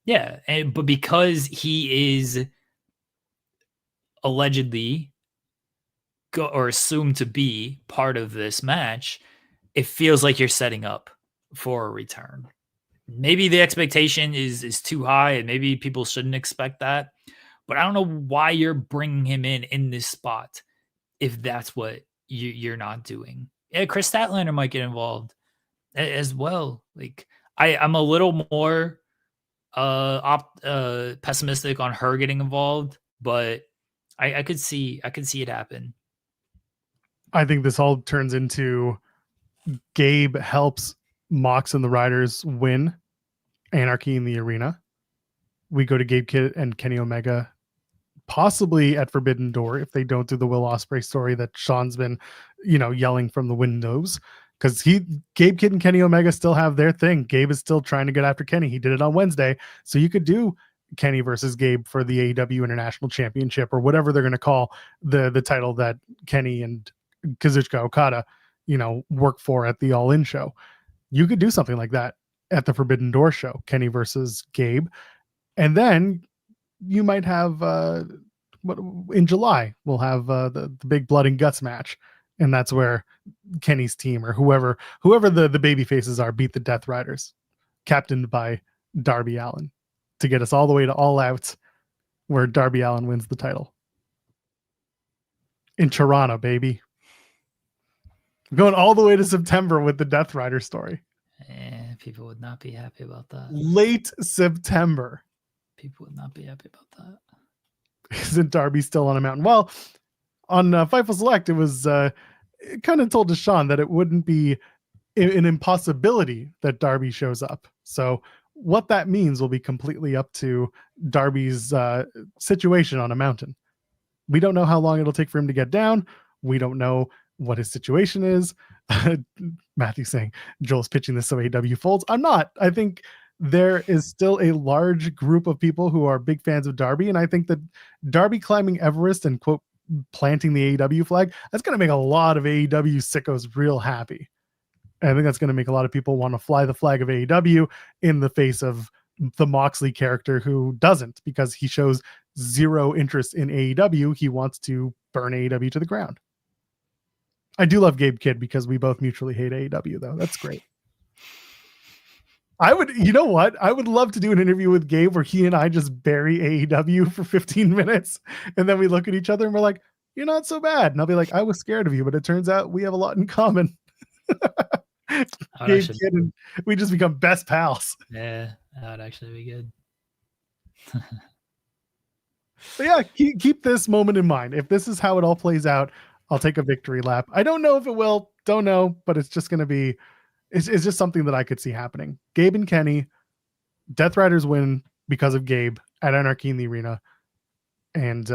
Yeah. But because he is allegedly or assumed to be part of this match, it feels like you're setting up for a return. Maybe the expectation is too high and maybe people shouldn't expect that, but I don't know why you're bringing him in this spot if that's what you're not doing. Yeah, Chris Statlander might get involved as well. Like I'm a little more pessimistic on her getting involved, but I could see it happen. I think this all turns into Gabe helps Mox and the Riders win Anarchy in the arena. We go to Gabe Kidd and Kenny Omega, possibly at Forbidden Door if they don't do the Will Osprey story that Sean's been, yelling from the windows. Because Gabe Kidd and Kenny Omega still have their thing. Gabe is still trying to get after Kenny. He did it on Wednesday. So you could do Kenny versus Gabe for the AEW International Championship or whatever they're going to call the title that Kenny and Kazuchika Okada, work for at the All In show. You could do something like that at the Forbidden Door show, Kenny versus Gabe. And then you might have in July, we'll have the big blood and guts match. And that's where Kenny's team or whoever the baby faces are beat the Death Riders, captained by Darby Allin, to get us all the way to All Out, where Darby Allin wins the title. In Toronto, baby. Going all the way to September with the Death Rider story. People would not be happy about that. Late September. People would not be happy about that. Isn't Darby still on a mountain? Well, on Fightful Select, it was kind of told to Sean that it wouldn't be an impossibility that Darby shows up. So what that means will be completely up to Darby's situation on a mountain. We don't know how long it'll take for him to get down. We don't know what his situation is. Matthew saying Joel's pitching this so AEW folds. I'm not. I think there is still a large group of people who are big fans of Darby, and I think that Darby climbing Everest and quote planting the AEW flag, that's going to make a lot of AEW sickos real happy. And I think that's going to make a lot of people want to fly the flag of AEW in the face of the Moxley character who doesn't, because he shows zero interest in AEW. He wants to burn AEW to the ground. I do love Gabe Kidd because we both mutually hate AEW, though. That's great. I would love to do an interview with Gabe where he and I just bury AEW for 15 minutes. And then we look at each other and we're like, you're not so bad. And I'll be like, I was scared of you, but it turns out we have a lot in common. Gabe Kidd and we just become best pals. Yeah, that would actually be good. But yeah, keep this moment in mind. If this is how it all plays out, I'll take a victory lap. I don't know if it will. Don't know, but it's just going to be, it's just something that I could see happening. Gabe and Kenny, Death Riders win because of Gabe at Anarchy in the arena. And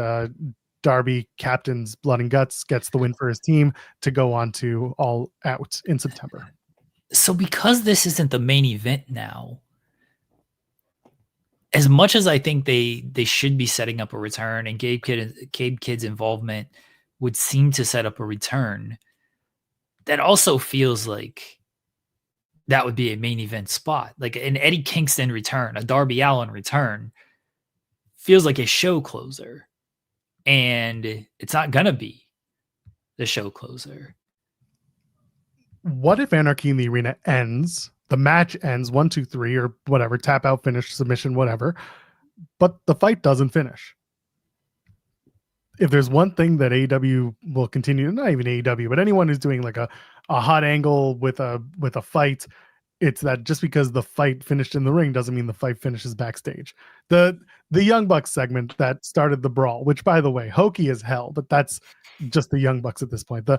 Darby captains Blood and Guts, gets the win for his team to go on to All Out in September. So because this isn't the main event now, as much as I think they should be setting up a return, and Gabe Kidd's involvement would seem to set up a return, that also feels like that would be a main event spot. Like an Eddie Kingston return, a Darby Allin return feels like a show closer. And it's not going to be the show closer. What if Anarchy in the arena ends, the match ends 1, 2, 3 or whatever, tap out, finish, submission, whatever, but the fight doesn't finish? If there's one thing that AEW will continue, not even AEW, but anyone who's doing like a hot angle with a fight, it's that just because the fight finished in the ring doesn't mean the fight finishes backstage. The Young Bucks segment that started the brawl, which by the way, hokey as hell, but that's just the Young Bucks at this point.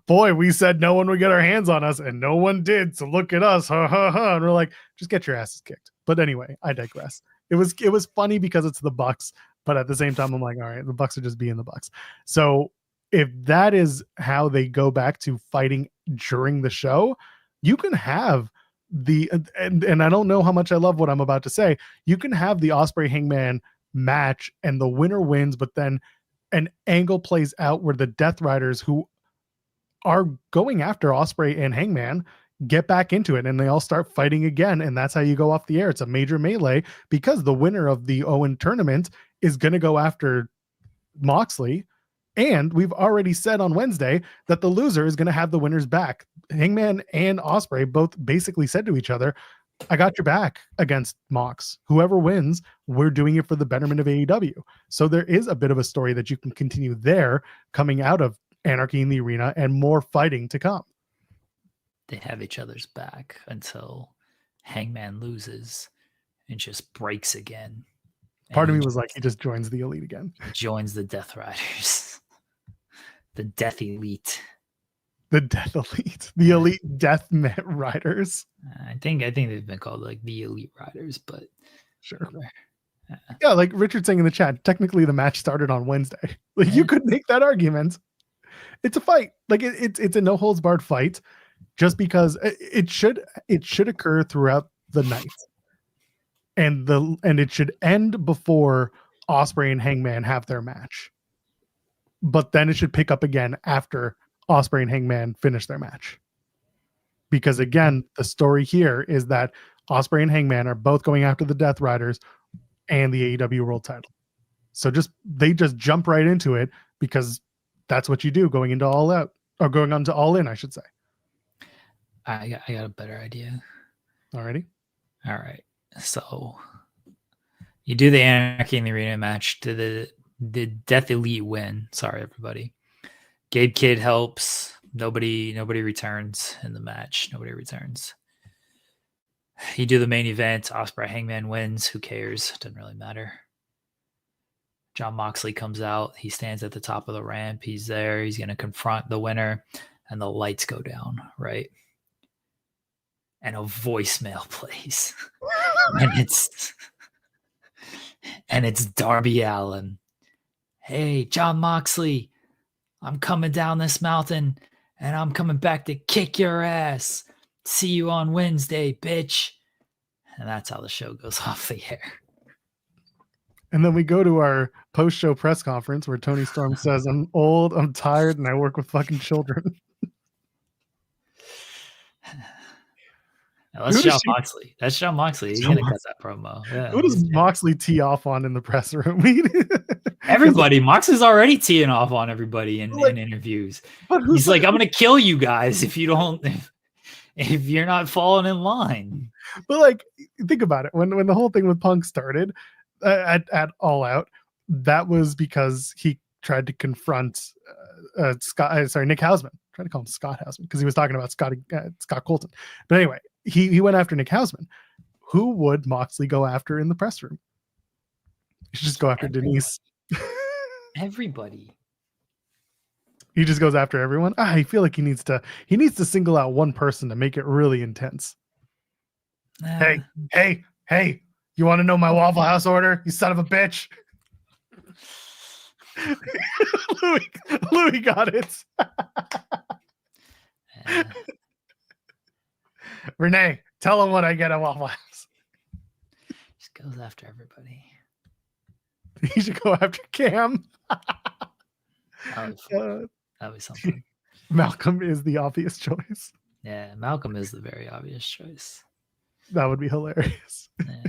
We said no one would get our hands on us and no one did. So look at us. Ha ha ha. And we're like, just get your asses kicked. But anyway, I digress. It was funny because it's the Bucks, but at the same time, I'm like, all right, the Bucks are just being the Bucks. So if that is how they go back to fighting during the show, you can have and I don't know how much I love what I'm about to say. You can have the Osprey Hangman match and the winner wins, but then an angle plays out where the Death Riders, who are going after Osprey and Hangman, get back into it and they all start fighting again. And that's how you go off the air. It's a major melee because the winner of the Owen tournament is going to go after Moxley. And we've already said on Wednesday that the loser is going to have the winners back. Hangman and Osprey both basically said to each other, I got your back against Mox. Whoever wins, we're doing it for the betterment of AEW. So there is a bit of a story that you can continue there coming out of Anarchy in the Arena and more fighting to come. They have each other's back until Hangman loses and just breaks again. Part of me was like, he just joins the Elite again. Joins the Death Riders. The Death Elite. The Death Elite. The Elite Death Riders. I think they've been called like the Elite Riders, but sure. Yeah, like Richard saying in the chat, technically the match started on Wednesday. Like you could make that argument. It's a fight. Like it's a no holds barred fight, just because it should occur throughout the night. And it should end before Osprey and Hangman have their match. But then it should pick up again after Osprey and Hangman finish their match. Because again, the story here is that Osprey and Hangman are both going after the Death Riders and the AEW World Title. So they just jump right into it because that's what you do going into All Out, or going on to All In, I should say. I got a better idea. Alrighty. All right. So you do the Anarchy in the Arena match. The Death Elite win. Sorry, everybody. Gabe Kidd helps. Nobody returns in the match. Nobody returns. You do the main event. Osprey Hangman wins. Who cares? Doesn't really matter. Jon Moxley comes out. He stands at the top of the ramp. He's there. He's going to confront the winner. And the lights go down, right? And a voicemail plays. and it's Darby Allin. Hey, Jon Moxley, I'm coming down this mountain and I'm coming back to kick your ass. See you on Wednesday, bitch. And that's how the show goes off the air. And then we go to our post-show press conference where Tony Storm says, I'm old, I'm tired, and I work with fucking children. Now, that's Jon Moxley. That's Jon Moxley. He's going to cut that promo. Yeah, who does Moxley tee off on in the press room? Everybody. Moxley's already teeing off on everybody in interviews. He's like, I'm going to kill you guys if you're not falling in line. But like, think about it. When the whole thing with Punk started at All Out, that was because he tried to confront Nick Hausman. I'm trying to call him Scott Hausman because he was talking about Scott Colton. But anyway, he went after Nick Hausman. Who would Moxley go after in the press room? He should just go after Denise. Everybody. He just goes after everyone. I feel like he needs to single out one person to make it really intense. Hey, you want to know my Waffle House order, you son of a bitch? Louis got it. Renee, tell him what I get at Waffle House. Just goes after everybody. He should go after Cam. That was something. Malcolm is the obvious choice. Yeah, Malcolm is the very obvious choice. That would be hilarious. Yeah.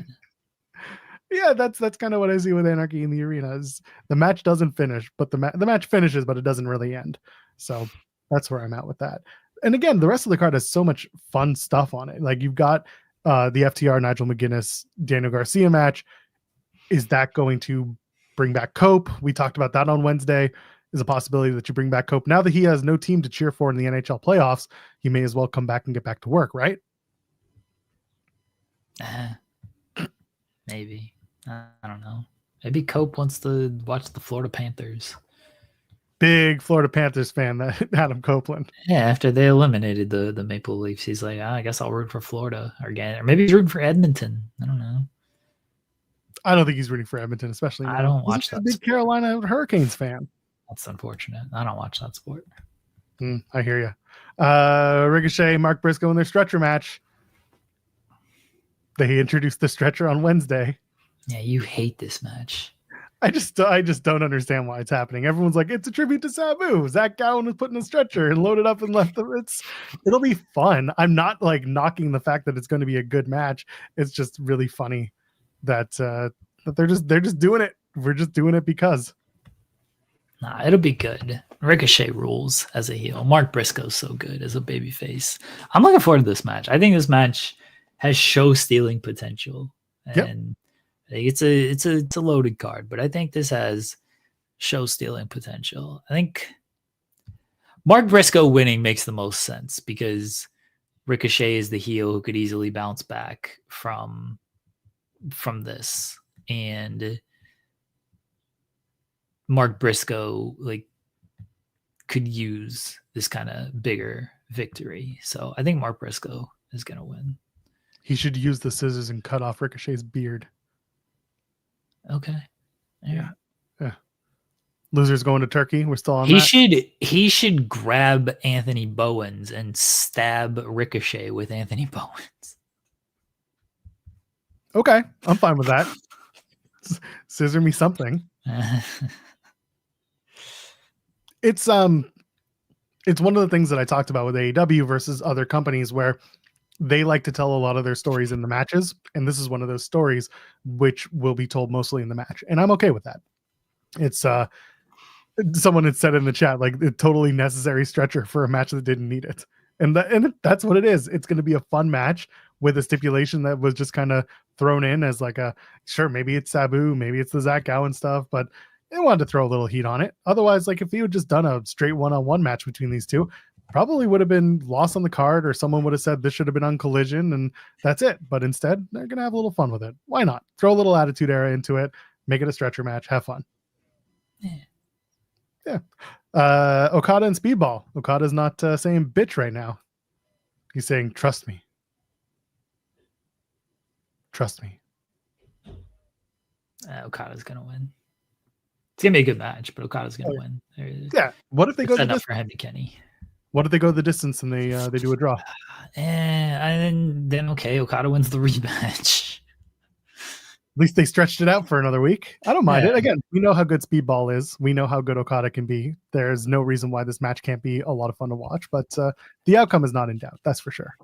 Yeah, that's kind of what I see with Anarchy in the Arena. Is the match doesn't finish, but the match finishes, but it doesn't really end. So that's where I'm at with that. And again, the rest of the card has so much fun stuff on it. Like you've got the FTR Nigel McGuinness Daniel Garcia match. Is that going to bring back Cope? We talked about that on Wednesday. Is a possibility that you bring back Cope. Now that he has no team to cheer for in the NHL playoffs, he may as well come back and get back to work, right? Maybe. I don't know. Maybe Cope wants to watch the Florida Panthers. Big Florida Panthers fan, that Adam Copeland. Yeah, after they eliminated the Maple Leafs, he's like, I guess I'll root for Florida again. Or maybe he's rooting for Edmonton. I don't know. I don't think he's rooting for Edmonton, especially now. I don't watch that. He's a big Carolina Hurricanes fan. That's unfortunate. I don't watch that sport. I hear you. Ricochet, Mark Briscoe in their stretcher match. They introduced the stretcher on Wednesday. Yeah, you hate this match. I just don't understand why it's happening. Everyone's like, it's a tribute to Sabu. Zach Gowen was put in a stretcher and loaded up and left. It'll be fun. I'm not like knocking the fact that it's going to be a good match. It's just really funny that they're just doing it. We're just doing it because. Nah, it'll be good. Ricochet rules as a heel. Mark Briscoe's so good as a babyface. I'm looking forward to this match. I think this match has show stealing potential, and it's a loaded card. But I think this has show stealing potential. I think Mark Briscoe winning makes the most sense because Ricochet is the heel who could easily bounce back from this, and Mark Briscoe like could use this kind of bigger victory. So I think Mark Briscoe is going to win. He should use the scissors and cut off Ricochet's beard. Okay. Yeah. Losers going to Turkey. We're still on he that. He should grab Anthony Bowens and stab Ricochet with Anthony Bowens. Okay, I'm fine with that. Scissor me something. It's one of the things that I talked about with AEW versus other companies where they like to tell a lot of their stories in the matches, and this is one of those stories which will be told mostly in the match, and I'm okay with that. It's someone had said in the chat, like, a totally necessary stretcher for a match that didn't need it. And that's what it is. It's going to be a fun match with a stipulation that was just kind of thrown in as like sure, maybe it's Sabu, maybe it's the Zach Gowen stuff, but they wanted to throw a little heat on it. Otherwise, like if he had just done a straight one-on-one match between these two, probably would have been lost on the card, or someone would have said this should have been on Collision, and that's it. But instead, they're going to have a little fun with it. Why not? Throw a little Attitude Era into it, make it a stretcher match, have fun. Yeah. Okada and Speedball. Okada's not saying bitch right now. He's saying, trust me. Trust me. Okada's going to win. It's going to be a good match, but Okada's going to win. Yeah. What if they go enough for him to Kenny? What if they go the distance and they do a draw? And then okay, Okada wins the rematch. At least they stretched it out for another week. I don't mind it. Again, we know how good Speedball is. We know how good Okada can be. There's no reason why this match can't be a lot of fun to watch, but the outcome is not in doubt. That's for sure.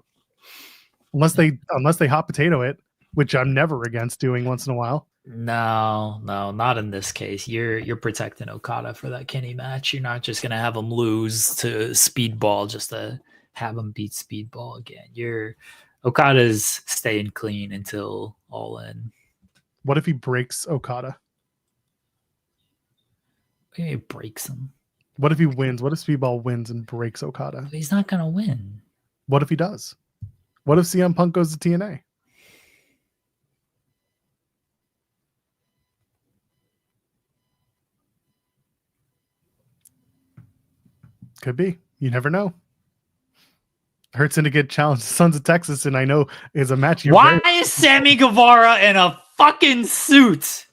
Unless they hot potato it, which I'm never against doing once in a while. No, not in this case. You're protecting Okada for that Kenny match. You're not just gonna have him lose to Speedball just to have him beat Speedball again. Okada's staying clean until All In. What if he breaks Okada? Maybe he breaks him. What if he wins? What if Speedball wins and breaks Okada? He's not gonna win. What if he does? What if CM Punk goes to TNA? Could be. You never know. Hurt Syndicate challenge Sons of Texas, and I know is a match. Why is Sammy Guevara in a fucking suit?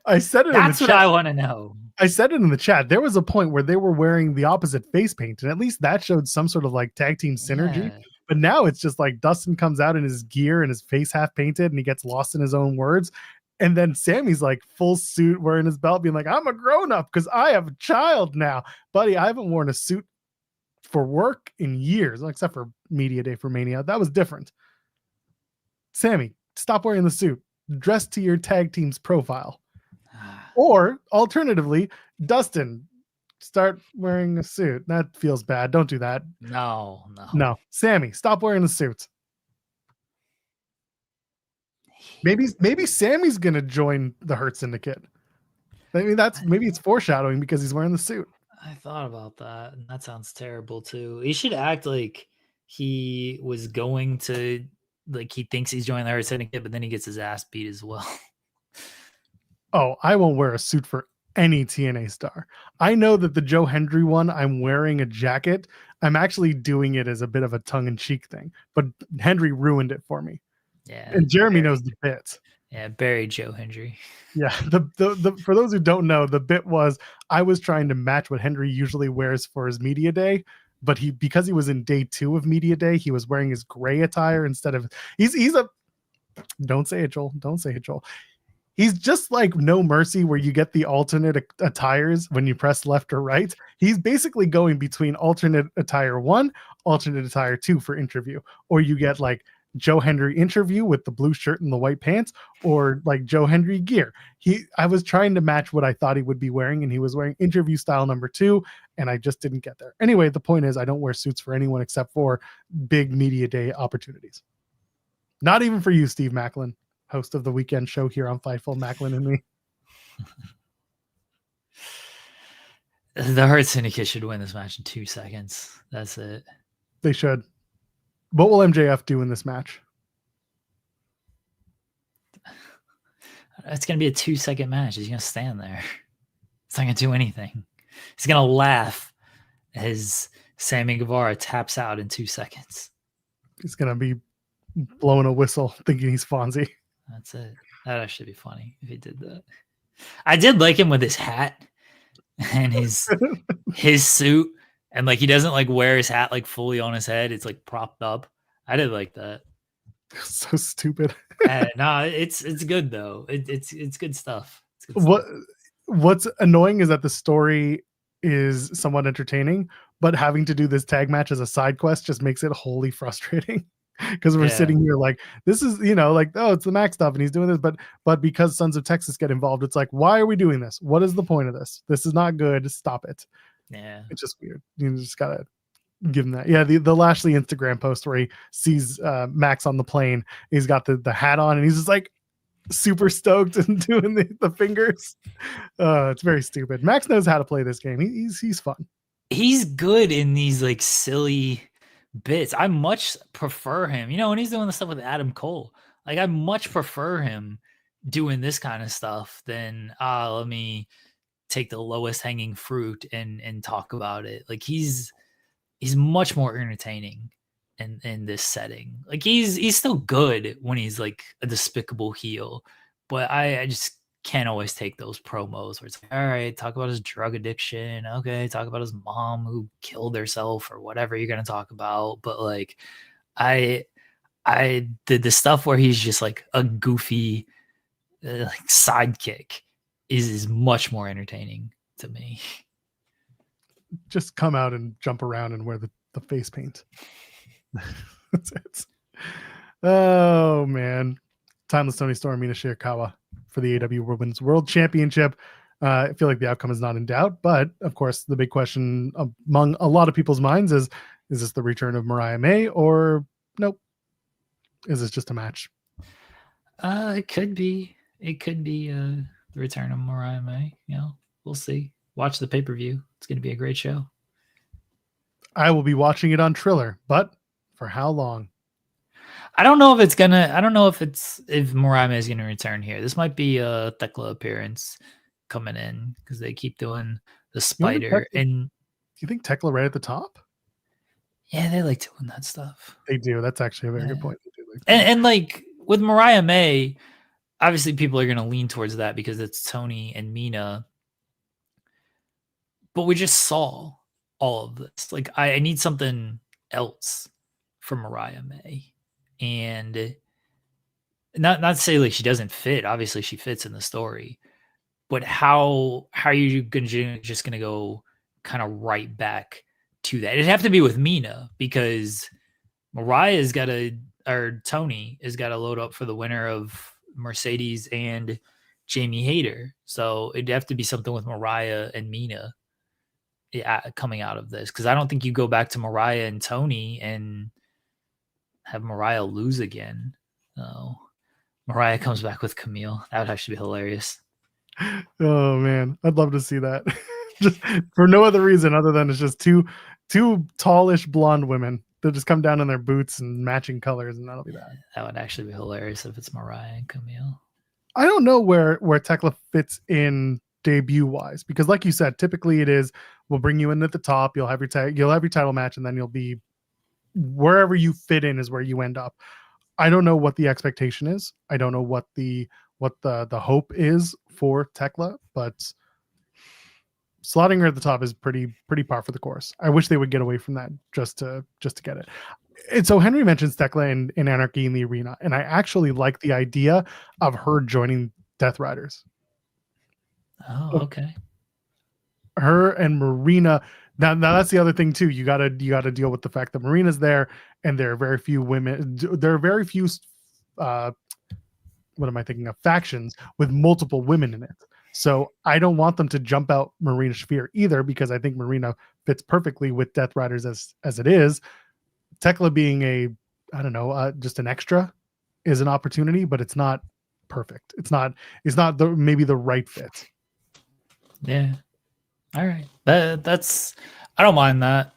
I said it. That's what I want to know. I said it in the chat. There was a point where they were wearing the opposite face paint, and at least that showed some sort of like tag team synergy. Yeah. But now it's just like Dustin comes out in his gear and his face half painted, and he gets lost in his own words. And then Sammy's like full suit wearing his belt, being like, I'm a grown up because I have a child now. Buddy, I haven't worn a suit for work in years, except for Media Day for Mania. That was different. Sammy, stop wearing the suit. Dress to your tag team's profile. Or alternatively, Dustin, start wearing a suit. That feels bad. Don't do that. No. Sammy, stop wearing the suit. Maybe Sammy's gonna join the Hurt Syndicate. I mean, maybe it's foreshadowing because he's wearing the suit. I thought about that, and that sounds terrible too. He should act like he was going to, like he thinks he's joining the Hurt Syndicate, but then he gets his ass beat as well. Oh, I won't wear a suit for any TNA star. I know that the Joe Hendry one, I'm wearing a jacket. I'm actually doing it as a bit of a tongue-in-cheek thing, but Hendry ruined it for me. Yeah, and Jeremy knows the bit. Yeah, bury Joe Hendry. Yeah, the for those who don't know, the bit was I was trying to match what Hendry usually wears for his media day, but because he was in day 2 of media day, he was wearing his gray attire instead of he's a don't say it, Joel. Don't say it, Joel. He's just like No Mercy, where you get the alternate attires when you press left or right. He's basically going between alternate attire 1, alternate attire 2 for interview, or you get like Joe Hendry interview with the blue shirt and the white pants, or like Joe Hendry gear. I was trying to match what I thought he would be wearing, and he was wearing interview style number 2, and I just didn't get there. Anyway, the point is I don't wear suits for anyone except for big media day opportunities. Not even for you, Steve Macklin, host of the weekend show here on Fightful, Macklin and me. The Hurt Syndicate should win this match in 2 seconds. That's it. They should. What will MJF do in this match? It's going to be a 2-second match. He's going to stand there. It's not going to do anything. He's going to laugh as Sammy Guevara taps out in 2 seconds. He's going to be blowing a whistle thinking he's Fonzie. That's it. That'd actually be funny if he did that. I did like him with his hat and his suit, and like he doesn't like wear his hat like fully on his head. It's like propped up. I did like that. So stupid. No, it's good though. It's good stuff. It's good stuff. What's annoying is that the story is somewhat entertaining, but having to do this tag match as a side quest just makes it wholly frustrating. Because we're sitting here like, this is, like, oh, it's the Max stuff and he's doing this, but because Sons of Texas get involved, it's like, why are we doing this? What is the point of this? This is not good. Stop it. Yeah, it's just weird. You just gotta give him that. Yeah, the Lashley Instagram post where he sees Max on the plane, he's got the hat on and he's just like super stoked and doing the fingers. It's very stupid. Max knows how to play this game. He's fun. He's good in these like silly bits. I much prefer him, when he's doing the stuff with Adam Cole. Like I much prefer him doing this kind of stuff than let me take the lowest hanging fruit and talk about it. Like he's much more entertaining in this setting. Like he's still good when he's like a despicable heel, but I just can't always take those promos where it's like, all right, talk about his drug addiction. Okay, talk about his mom who killed herself or whatever you're gonna talk about. But like, I did the stuff where he's just like a goofy like sidekick is much more entertaining to me. Just come out and jump around and wear the face paint. That's it. Oh man, Timeless Tony Storm, Mina Shirakawa for the AEW Women's World Championship. I feel like the outcome is not in doubt, but of course, the big question among a lot of people's minds is this the return of Mariah May or nope? Is this just a match? It could be. It could be the return of Mariah May. We'll see. Watch the pay-per-view. It's going to be a great show. I will be watching it on Triller, but for how long? I don't know if if Mariah May is going to return here. This might be a Thekla appearance coming in because they keep doing the spider. Do And you think Thekla right at the top? Yeah, they like doing that stuff. They do. That's actually a very good point. They do like and like with Mariah May, obviously people are going to lean towards that because it's Tony and Mina. But we just saw all of this. Like I need something else from Mariah May. And not to say like she doesn't fit. Obviously she fits in the story. But how are you just gonna go kind of right back to that? It'd have to be with Mina because Mariah's got Tony has got to load up for the winner of Mercedes and Jamie Hayter. So it'd have to be something with Mariah and Mina coming out of this, because I don't think you go back to Mariah and Tony and have Mariah lose again. No, Mariah comes back with Camille. That would actually be hilarious. Oh man, I'd love to see that. Just for no other reason other than it's just two tallish blonde women that just come down in their boots and matching colors, and that'll be that. That would actually be hilarious if it's Mariah and Camille. I don't know where Thekla fits in debut wise, because like you said, typically it is we'll bring you in at the top, you'll have your title match, and then you'll be wherever you fit in is where you end up. I don't know what the expectation is. I don't know what the hope is for Thekla, but slotting her at the top is pretty par for the course. I wish they would get away from that just to get it. And so Henry mentions Thekla in Anarchy in the Arena, and I actually like the idea of her joining Death Riders. Oh, okay. Her and Marina. Now that's the other thing too. You gotta deal with the fact that Marina's there, and there are very few women. There are very few. What am I thinking of? Factions with multiple women in it. So I don't want them to jump out Marina Shafir either, because I think Marina fits perfectly with Death Riders as it is. Thekla being just an extra is an opportunity, but it's not perfect. It's not maybe the right fit. Yeah. All right. That's I don't mind that.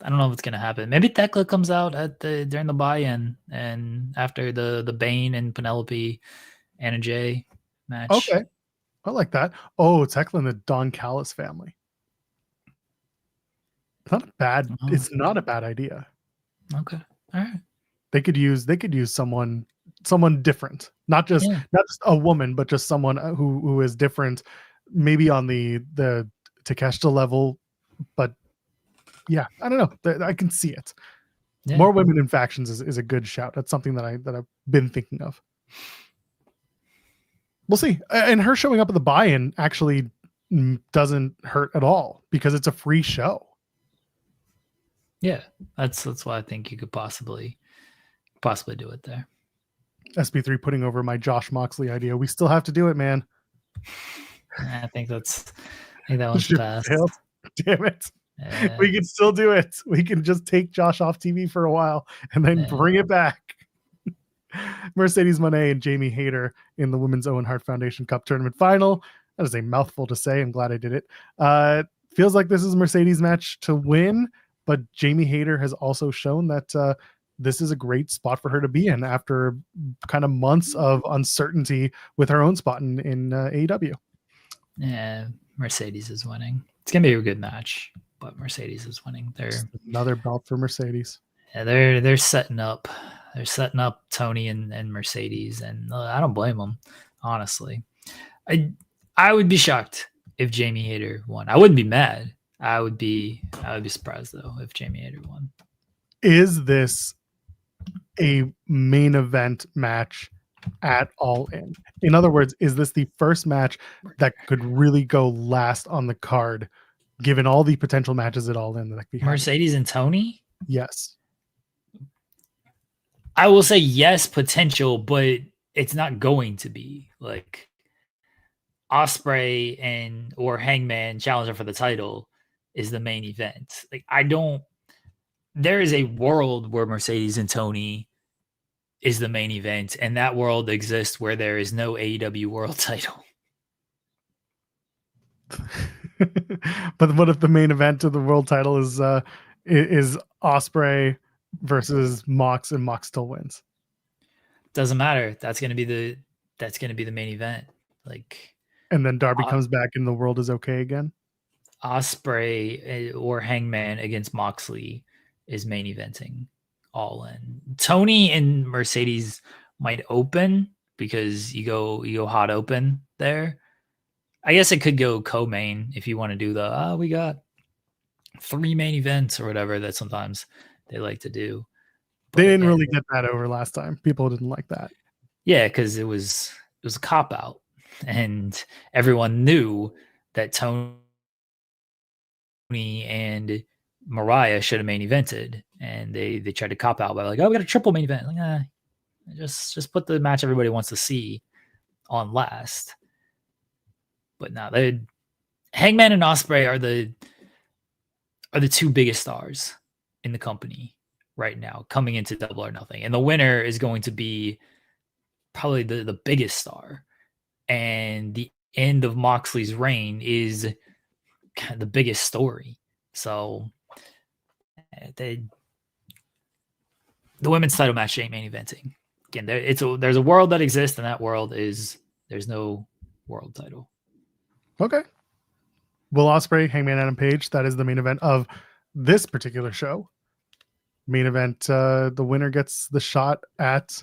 I don't know what's gonna happen. Maybe Tekla comes out during the buy-in and after the Bane and Penelope Anna Jay match. Okay. I like that. Oh, it's heckling the Don Callis family. It's not a bad idea. Okay. All right. They could use someone different. Not just a woman, but just someone who is different, maybe on the Takeshita level, but yeah, I don't know. I can see it. Yeah. More women in factions is a good shout. That's something that I've been thinking of. We'll see. And her showing up at the buy-in actually doesn't hurt at all because it's a free show. Yeah, that's why I think you could possibly do it there. SB3 putting over my Josh Moxley idea. We still have to do it, man. I think that one's passed. Damn it. We can still do it. We can just take Josh off TV for a while and then bring it back. Mercedes Moné and Jamie Hayter in the Women's Owen Hart Foundation Cup Tournament Final. That is a mouthful to say. I'm glad I did it. Feels like this is Mercedes' match to win, but Jamie Hayter has also shown that this is a great spot for her to be in after kind of months of uncertainty with her own spot in AEW. Yeah, Mercedes is winning. It's going to be a good match, but Mercedes is winning. Just another belt for Mercedes. Yeah, they're setting up. They're setting up Tony and Mercedes, and I don't blame them, honestly. I would be shocked if Jamie Hayter won. I wouldn't be mad. I would be surprised though if Jamie Hayter won. Is this a main event match at All In? In other words, is this the first match that could really go last on the card, given all the potential matches at All In that we have? Mercedes and Tony? Yes. I will say yes, potential, but it's not going to be. Like Osprey or Hangman challenger for the title is the main event. Like there is a world where Mercedes and Tony is the main event, and that world exists where there is no AEW world title. But what if the main event of the world title is Osprey versus Mox and Mox still wins? Doesn't matter. That's gonna be the main event. Like, and then Darby comes back and the world is okay again. Osprey or Hangman against Moxley is main eventing All In. Tony and Mercedes might open because you go hot open there. I guess it could go co-main if you want to do we got 3 main events or whatever that sometimes they like to do. But they didn't really get that over last time. People didn't like that. Yeah, because it was a cop out, and everyone knew that Tony and Mariah should have main evented, and they tried to cop out by like, oh, we got a triple main event. Like, just put the match everybody wants to see on last. But now Hangman and Osprey are the 2 biggest stars in the company right now coming into Double or Nothing, and the winner is going to be probably the biggest star, and the end of Moxley's reign is kind of the biggest story. So the women's title match ain't main eventing. Again, there's a world that exists, and that world is there's no world title. Okay. Will Osprey, Hangman Adam Page, that is the main event of this particular show. Main event, the winner gets the shot at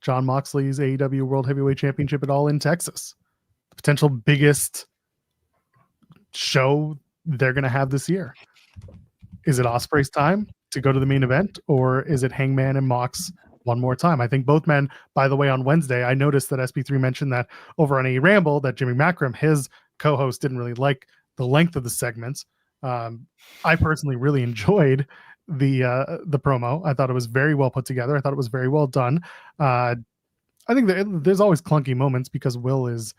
Jon Moxley's AEW World Heavyweight Championship at All In Texas. The potential biggest show they're going to have this year. Is it Osprey's time to go to the main event, or is it Hangman and Mox one more time? I think both men, by the way, on Wednesday, I noticed that SB3 mentioned that over on A Ramble that Jimmy Macram, his co-host, didn't really like the length of the segments. I personally really enjoyed the promo. I thought it was very well put together. I thought it was very well done. I think there's always clunky moments because Will's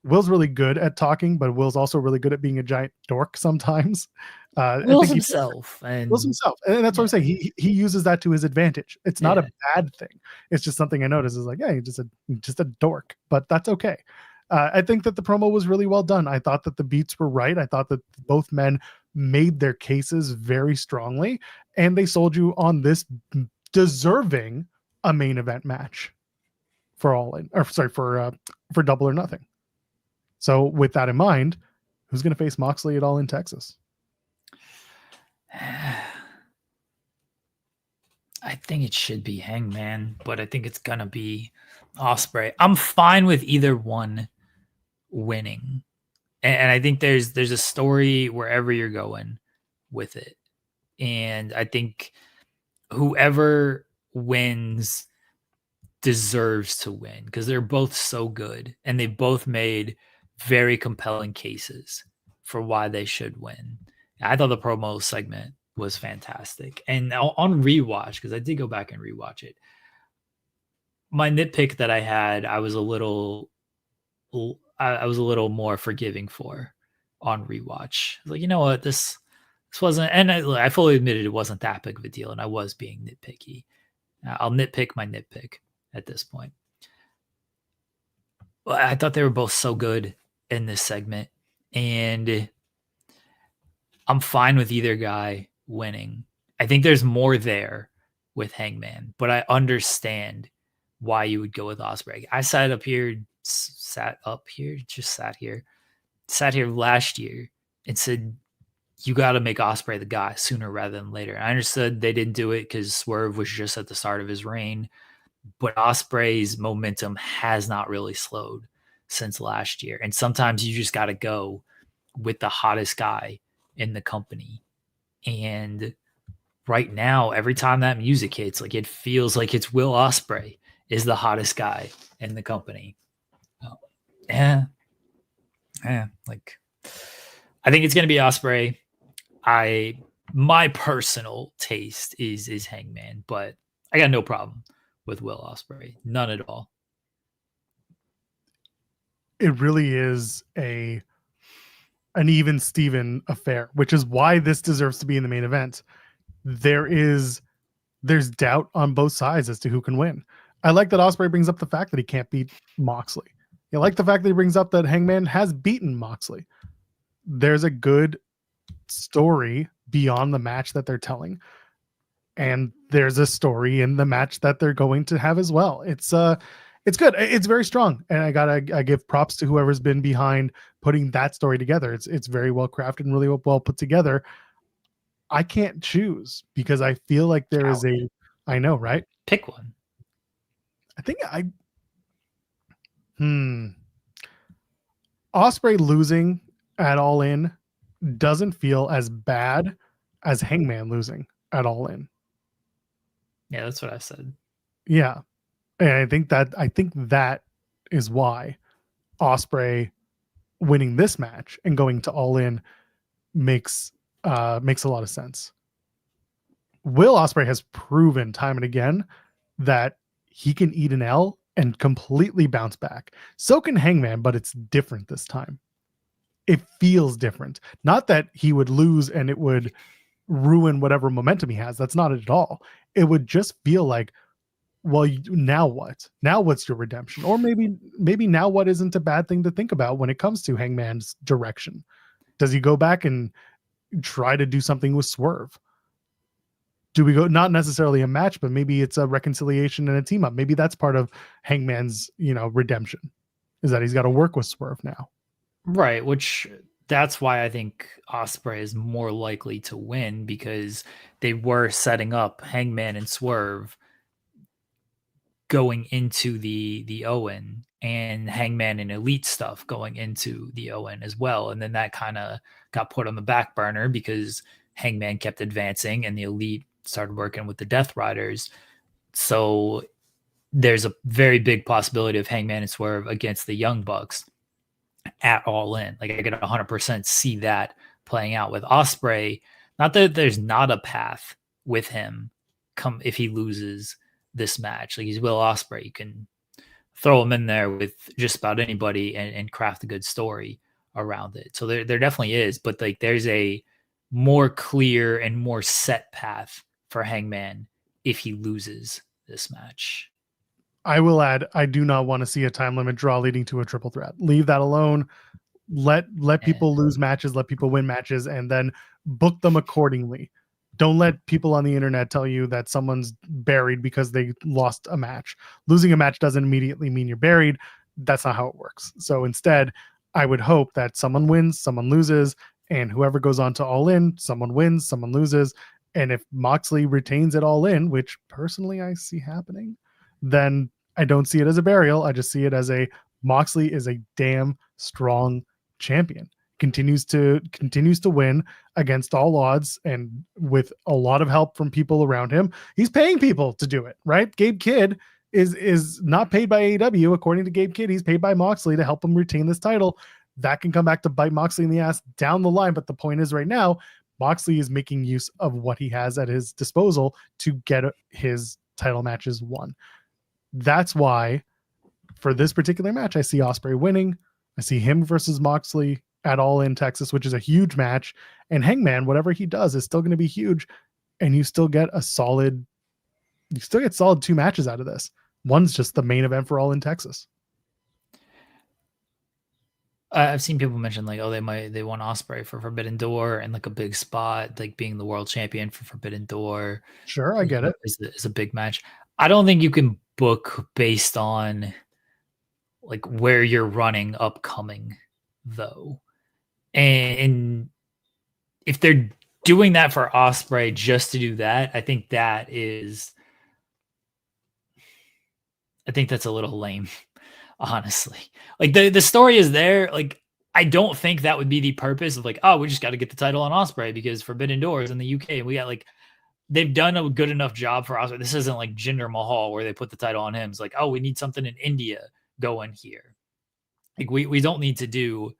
really good at talking, but Will's also really good at being a giant dork sometimes. Will's himself, and that's what I'm saying. He uses that to his advantage. It's not a bad thing. It's just something I noticed is like, yeah, he's just a dork, but that's okay. I think that the promo was really well done. I thought that the beats were right. I thought that both men made their cases very strongly, and they sold you on this deserving a main event match for All In, or sorry, for Double or Nothing. So with that in mind, who's going to face Moxley at All In Texas? I think it should be Hangman, but I think it's gonna be Osprey. I'm fine with either one winning, and I think there's a story wherever you're going with it, and I think whoever wins deserves to win because they're both so good, and they both made very compelling cases for why they should win. I thought the promo segment was fantastic. And on rewatch, because I did go back and rewatch it, my nitpick that I had, I was a little more forgiving for on rewatch. Like, you know what, this wasn't, and I fully admitted it wasn't that big of a deal, and I was being nitpicky. I'll nitpick my nitpick at this point. But I thought they were both so good in this segment, and I'm fine with either guy winning. I think there's more there with Hangman, but I understand why you would go with Osprey. I sat here last year and said, you got to make Osprey the guy sooner rather than later. I understood they didn't do it because Swerve was just at the start of his reign, but Osprey's momentum has not really slowed since last year. And sometimes you just got to go with the hottest guy in the company. And right now, every time that music hits, like, it feels like it's Will Osprey is the hottest guy in the company. Like, I think it's gonna be Osprey. My personal taste is Hangman, but I got no problem with Will Osprey, none at all. It really is an even Steven affair, which is why this deserves to be in the main event. There's doubt on both sides as to who can win. I like that Osprey brings up the fact that he can't beat Moxley. I like the fact that he brings up that Hangman has beaten Moxley. There's a good story beyond the match that they're telling, and there's a story in the match that they're going to have as well. It's good. It's very strong, and I give props to whoever's been behind putting that story together. It's very well crafted and really well put together. I can't choose because I feel like there is I know, right? Pick one. I think Osprey losing at All In doesn't feel as bad as Hangman losing at All In. Yeah, that's what I said. Yeah. And I think that is why Osprey winning this match and going to All In makes a lot of sense. Will Osprey has proven time and again that he can eat an L and completely bounce back. So can Hangman, but it's different this time. It feels different. Not that he would lose and it would ruin whatever momentum he has. That's not it at all. It would just feel like, well, now what? Now what's your redemption? Or maybe now what isn't a bad thing to think about when it comes to Hangman's direction? Does he go back and try to do something with Swerve? Do we go, not necessarily a match, but maybe it's a reconciliation and a team up? Maybe that's part of Hangman's, redemption, is that he's got to work with Swerve now. Right, which that's why I think Osprey is more likely to win, because they were setting up Hangman and Swerve going into the Owen, and Hangman and Elite stuff going into the Owen as well. And then that kind of got put on the back burner because Hangman kept advancing and the Elite started working with the Death Riders. So there's a very big possibility of Hangman and Swerve against the Young Bucks at All In. Like, I could 100% see that playing out with Osprey. Not that there's not a path with him if he loses this match. Like, he's Will Osprey. You can throw him in there with just about anybody and craft a good story around it. So there definitely is, but like, there's a more clear and more set path for Hangman if he loses this match. I will add, I do not want to see a time limit draw leading to a triple threat. Leave that alone. Let people lose matches, let people win matches, and then book them accordingly. Don't let people on the internet tell you that someone's buried because they lost a match. Losing a match doesn't immediately mean you're buried. That's not how it works. So instead, I would hope that someone wins, someone loses, and whoever goes on to All In, someone wins, someone loses. And if Moxley retains it All In, which personally I see happening, then I don't see it as a burial. I just see it as a Moxley is a damn strong champion. Continues to win against all odds and with a lot of help from people around him. He's paying people to do it, right? Gabe Kidd is not paid by AEW. According to Gabe Kidd, he's paid by Moxley to help him retain this title. That can come back to bite Moxley in the ass down the line. But the point is, right now, Moxley is making use of what he has at his disposal to get his title matches won. That's why for this particular match, I see Osprey winning. I see him versus Moxley at All In Texas, which is a huge match. And Hangman, whatever he does, is still going to be huge. And you still get solid 2 matches out of this. One's just the main event for All In Texas. I've seen people mention like, oh, they want Osprey for Forbidden Door and like a big spot, like being the world champion for Forbidden Door. Sure, I get it. Is a big match. I don't think you can book based on like where you're running upcoming though. And if they're doing that for Osprey just to do that, I think that's a little lame, honestly. Like the story is there. Like, I don't think that would be the purpose of like, oh, we just got to get the title on Osprey because Forbidden Door is in the UK and we got like, they've done a good enough job for Osprey. This isn't like Jinder Mahal where they put the title on him. It's like, oh, we need something in India going here. Like we don't need to do,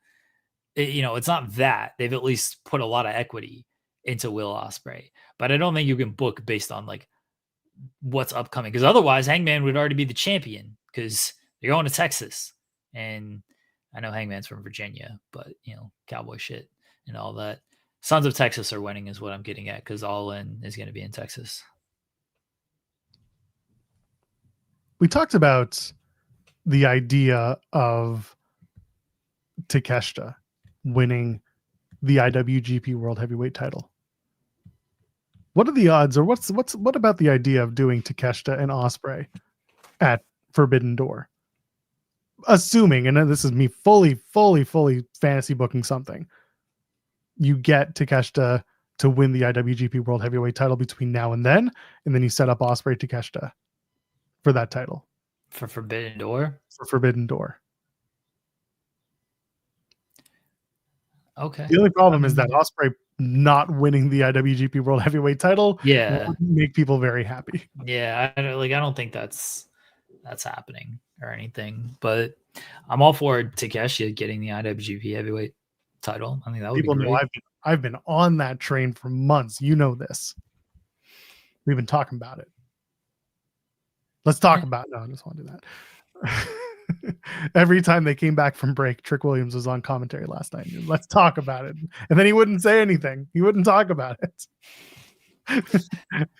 it's not that. They've at least put a lot of equity into Will Ospreay. But I don't think you can book based on like what's upcoming. Because otherwise Hangman would already be the champion because they're going to Texas. And I know Hangman's from Virginia, but cowboy shit and all that. Sons of Texas are winning is what I'm getting at because All In is going to be in Texas. We talked about the idea of Takeshita winning the IWGP World Heavyweight title. What are the odds, or what about the idea of doing Takeshita and Osprey at Forbidden Door? Assuming, and this is me fully fantasy booking something, you get Takeshita to win the IWGP World Heavyweight title between now and then you set up Osprey Takeshita for that title. For Forbidden Door? For Forbidden Door. Okay. The only problem is that Osprey not winning the IWGP World Heavyweight title wouldn't make people very happy. Yeah, I don't think that's happening or anything, but I'm all for Takeshi getting the IWGP Heavyweight title. I think that would be great. Know I've been on that train for months. You know this. We've been talking about it. Let's talk about it. No, I just want to do that. Every time they came back from break, Trick Williams was on commentary last night. Let's talk about it. And then he wouldn't say anything. He wouldn't talk about it.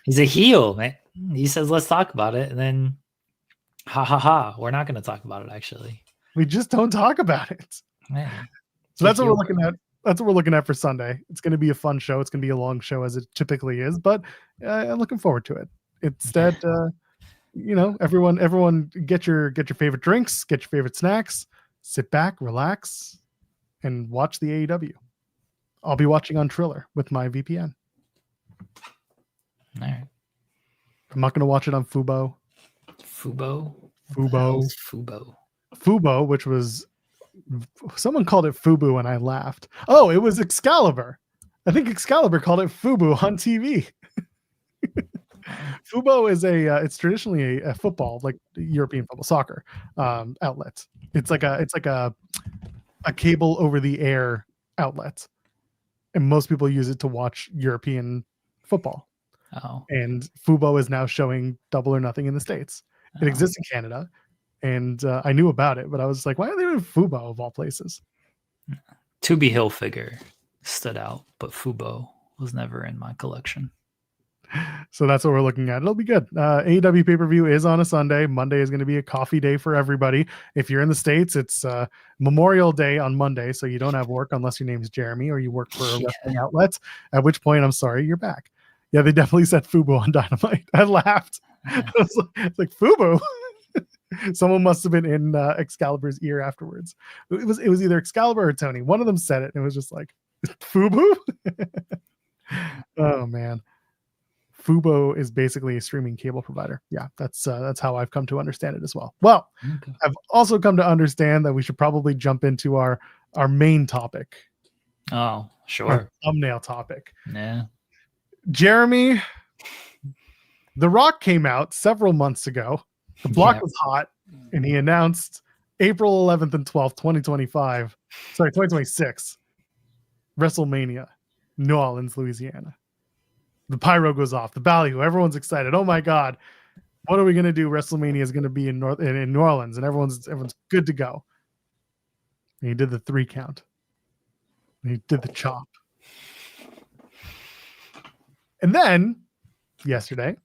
He's a heel, man. He says, let's talk about it. And then, we're not going to talk about it, actually. We just don't talk about it. Man. So that's what we're looking at. That's what we're looking at for Sunday. It's going to be a fun show. It's going to be a long show as it typically is, but I'm looking forward to it. Instead, everyone get your favorite drinks, get your favorite snacks, sit back, relax, and watch the AEW. I'll be watching on Triller with my VPN. All right. I'm not going to watch it on Fubo. Fubo, which was, someone called it Fubu and I laughed. Oh, it was Excalibur. I think Excalibur called it Fubu on TV. Fubo is it's traditionally a football, like European football, soccer outlet. It's like a cable over the air outlet, and most people use it to watch European football. Oh. And Fubo is now showing Double or Nothing in the States. It exists in Canada, and I knew about it, but I was like, why are they doing Fubo of all places? To Be Hilfiger stood out, but Fubo was never in my collection. So that's what we're looking at. It'll be good. AEW pay-per-view is on a Sunday. Monday is going to be a coffee day for everybody. If you're in the States, it's Memorial Day on Monday, so you don't have work unless your name's Jeremy or you work for a wrestling outlet, at which point, I'm sorry, you're back. Yeah, they definitely said Fubu on Dynamite. I laughed. It's like, Fubu? Someone must have been in Excalibur's ear afterwards. It was either Excalibur or Tony. One of them said it, and it was just like, Fubu? Oh, man. Fubo is basically a streaming cable provider. Yeah, that's how I've come to understand it as well. Well, okay. I've also come to understand that we should probably jump into our main topic. Oh, sure. Our thumbnail topic. Yeah. Jeremy, The Rock came out several months ago. The block was hot, and he announced April 11th and 12th, 2025. Sorry, 2026. WrestleMania, New Orleans, Louisiana. The pyro goes off, the ballyhoo, everyone's excited. Oh my God, what are we gonna do? WrestleMania is gonna be in New Orleans, and everyone's good to go. And he did the 3 count. And he did the chop. And then yesterday,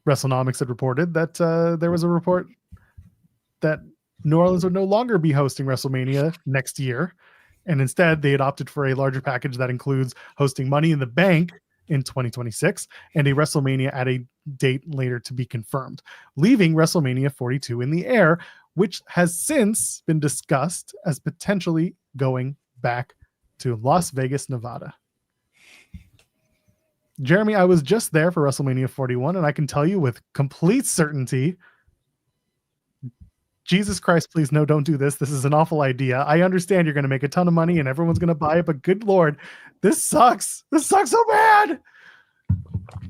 WrestleNomics had reported that there was a report that New Orleans would no longer be hosting WrestleMania next year, and instead they had opted for a larger package that includes hosting Money in the Bank in 2026 and a WrestleMania at a date later to be confirmed, leaving WrestleMania 42 in the air, which has since been discussed as potentially going back to Las Vegas, Nevada. Jeremy, I was just there for WrestleMania 41, and I can tell you with complete certainty, Jesus Christ, please, no, don't do this. This is an awful idea. I understand you're going to make a ton of money and everyone's going to buy it, but good Lord, this sucks. This sucks so bad.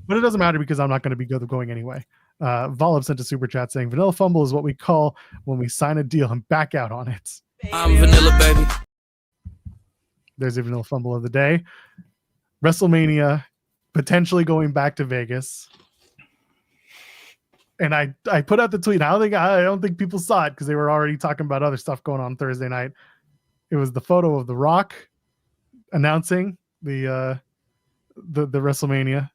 But it doesn't matter because I'm not going to be going anyway. Volib sent a super chat saying, Vanilla Fumble is what we call when we sign a deal and back out on it. I'm Vanilla, baby. There's a Vanilla Fumble of the day. WrestleMania potentially going back to Vegas. And I put out the tweet. I don't think people saw it because they were already talking about other stuff going on Thursday night. It was the photo of The Rock announcing the WrestleMania,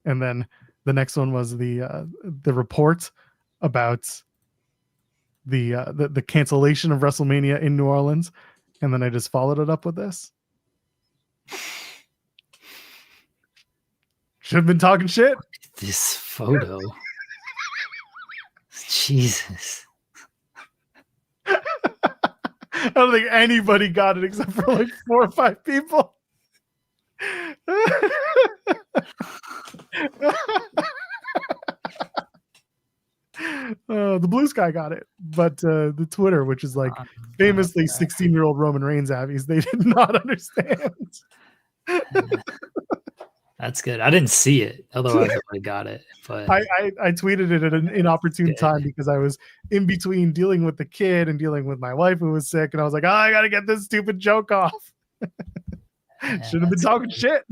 and then the next one was the report about the cancellation of WrestleMania in New Orleans, and then I just followed it up with this. Should have been talking shit. This photo. Jesus. I don't think anybody got it except for like 4 or 5 people. The Blue Sky got it, but the Twitter, which is like famously 16-year-old Roman Reigns abbeys, they did not understand. That's good. I didn't see it. Otherwise, I would have got it. But I tweeted it at an inopportune time because I was in between dealing with the kid and dealing with my wife who was sick, and I was like, I got to get this stupid joke off. Should have been talking shit.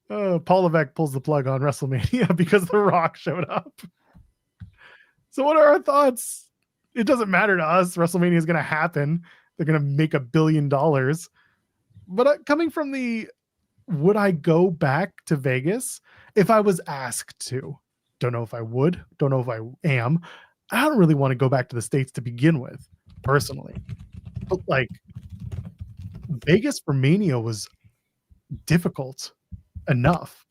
Paul Levesque pulls the plug on WrestleMania because The Rock showed up. So what are our thoughts? It doesn't matter to us. WrestleMania is going to happen. They're going to make $1 billion. But coming from the, would I go back to Vegas if I was asked to? Don't know if I would. Don't know if I am. I don't really want to go back to the States to begin with, personally. But like, Vegas for Mania was difficult enough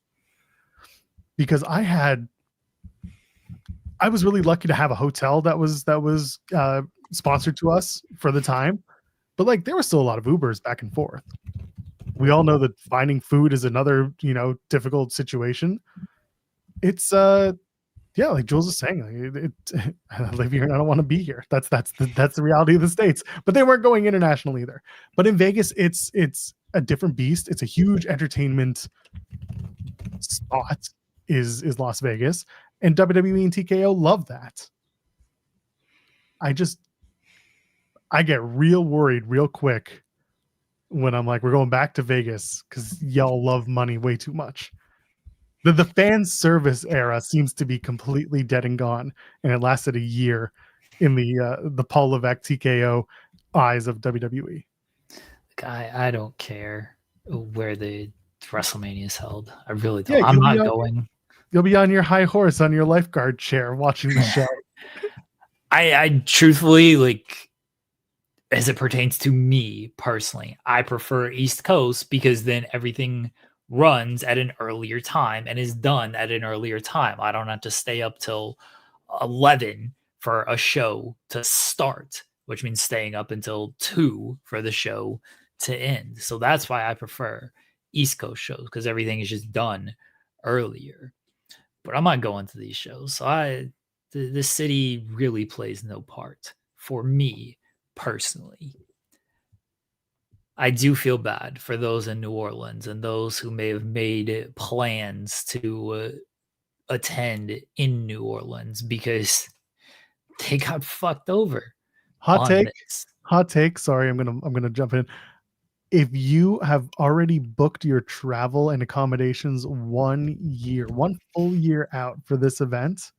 because I was really lucky to have a hotel that was sponsored to us for the time, but like there was still a lot of Ubers back and forth. We all know that finding food is another difficult situation. It's like Jules is saying, I live here and I don't want to be here. That's the reality of the States. But they weren't going international either. But in Vegas, it's a different beast. It's a huge entertainment spot. Is Las Vegas, and WWE and TKO love that. I get real worried real quick when I'm like, we're going back to Vegas because y'all love money way too much. The fan service era seems to be completely dead and gone, and it lasted a year in the Paul Levesque TKO eyes of WWE. I don't care where the WrestleMania is held. I really don't. Yeah, I'm not going. You'll be on your high horse on your lifeguard chair watching the show. I truthfully, like, as it pertains to me personally, I prefer East Coast because then everything runs at an earlier time and is done at an earlier time. I don't have to stay up till 11 for a show to start, which means staying up until 2 for the show to end. So that's why I prefer East Coast shows, because everything is just done earlier. But I'm not going to these shows. So the city really plays no part for me personally. I do feel bad for those in New Orleans and those who may have made plans to attend in New Orleans because they got fucked over. Hot take. This. Hot take. Sorry, I'm gonna jump in. If you have already booked your travel and accommodations 1 full year out for this event,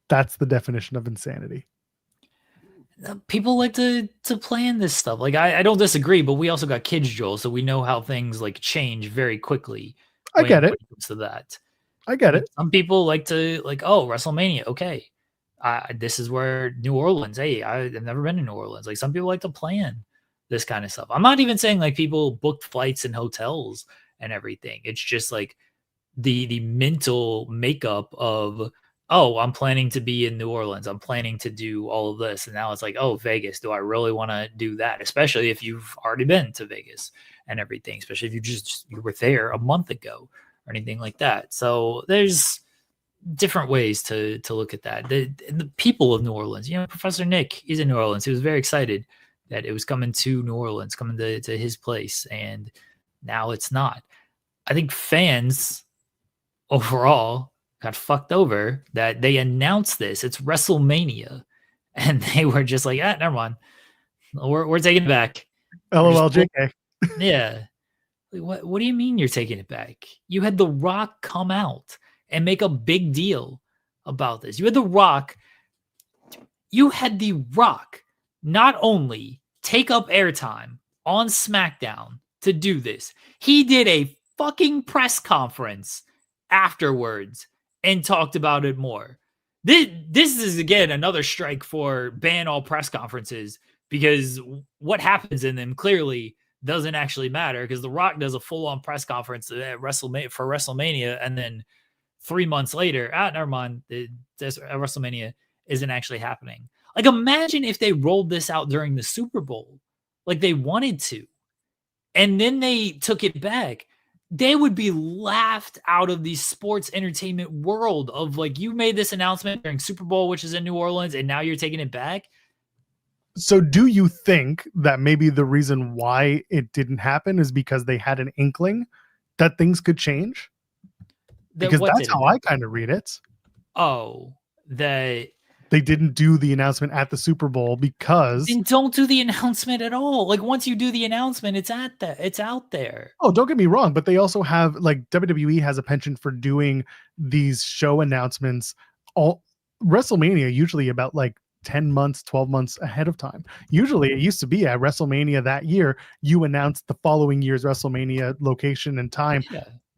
that's the definition of insanity. People like to plan this stuff. Like I don't disagree, but we also got kids, Joel, so we know how things like change very quickly. I get it. When it comes to that. I get it. Some people like to oh, WrestleMania, okay. This is where New Orleans. Hey, I've never been to New Orleans. Like some people like to plan this kind of stuff. I'm not even saying like people booked flights and hotels and everything. It's just like the mental makeup of, oh, I'm planning to be in New Orleans. I'm planning to do all of this. And now it's like, oh, Vegas. Do I really want to do that? Especially if you've already been to Vegas and everything, especially if you were there a month ago or anything like that. So there's different ways to look at that. The people of New Orleans, Professor Nick, he's in New Orleans. He was very excited that it was coming to New Orleans, coming to his place. And now it's not. I think fans overall got fucked over that they announced this. It's WrestleMania. And they were just like, never mind. We're taking it back. LOL, JK. Yeah. What do you mean you're taking it back? You had The Rock come out and make a big deal about this. You had The Rock not only take up airtime on SmackDown to do this, he did a fucking press conference afterwards and talked about it more. This is, again, another strike for ban all press conferences, because what happens in them clearly doesn't actually matter, because The Rock does a full-on press conference at WrestleMania, and then 3 months later, never mind, WrestleMania isn't actually happening. Like, imagine if they rolled this out during the Super Bowl, like they wanted to, and then they took it back. They would be laughed out of the sports entertainment world of, like, you made this announcement during Super Bowl, which is in New Orleans, and now you're taking it back. So do you think that maybe the reason why it didn't happen is because they had an inkling that things could change? Because that's how I kind of read it. Oh, that they didn't do the announcement at the Super Bowl because... Then don't do the announcement at all. Like, once you do the announcement, it's out there. Oh, don't get me wrong, but they also have, like, WWE has a penchant for doing these show announcements all WrestleMania usually about like 10 months, 12 months ahead of time. Usually it used to be at WrestleMania that year, you announced the following year's WrestleMania location and time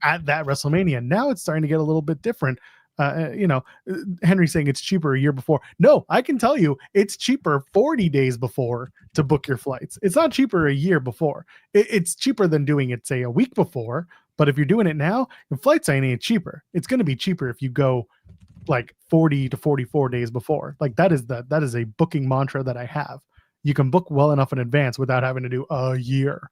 at that WrestleMania. Now it's starting to get a little bit different. Henry saying it's cheaper a year before. No, I can tell you it's cheaper 40 days before to book your flights. It's not cheaper a year before. It's cheaper than doing it, say, a week before. But if you're doing it now, your flights ain't any cheaper. It's going to be cheaper if you go like 40 to 44 days before. Like that is a booking mantra that I have. You can book well enough in advance without having to do a year.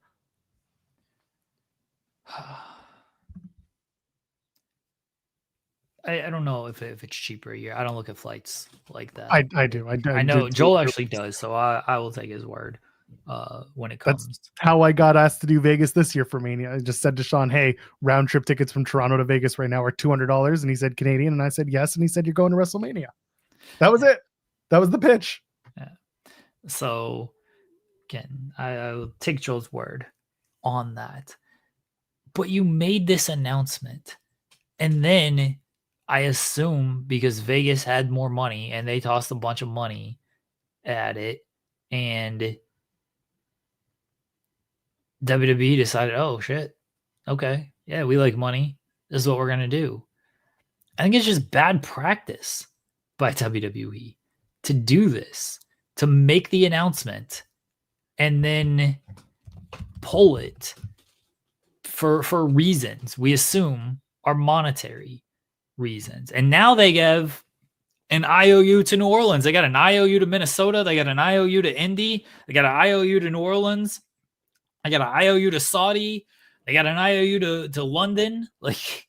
I don't know if it's cheaper a year. I don't look at flights like that. I do. I know Joel actually does, so I will take his word when it comes. That's how I got asked to do Vegas this year for Mania. I just said to Sean, hey, round trip tickets from Toronto to Vegas right now are $200. And he said Canadian. And I said yes. And he said, you're going to WrestleMania. That was it. That was the pitch. Yeah. So again, I will take Joel's word on that. But you made this announcement, and then I assume because Vegas had more money and they tossed a bunch of money at it, and WWE decided, oh shit, okay, yeah, we like money. This is what we're gonna do. I think it's just bad practice by WWE to do this, to make the announcement and then pull it for reasons we assume are monetary reasons. And now they give an IOU to New Orleans. They got an IOU to Minnesota. They got an IOU to Indy. They got an IOU to New Orleans. They got an IOU to Saudi. They got an IOU to London. Like,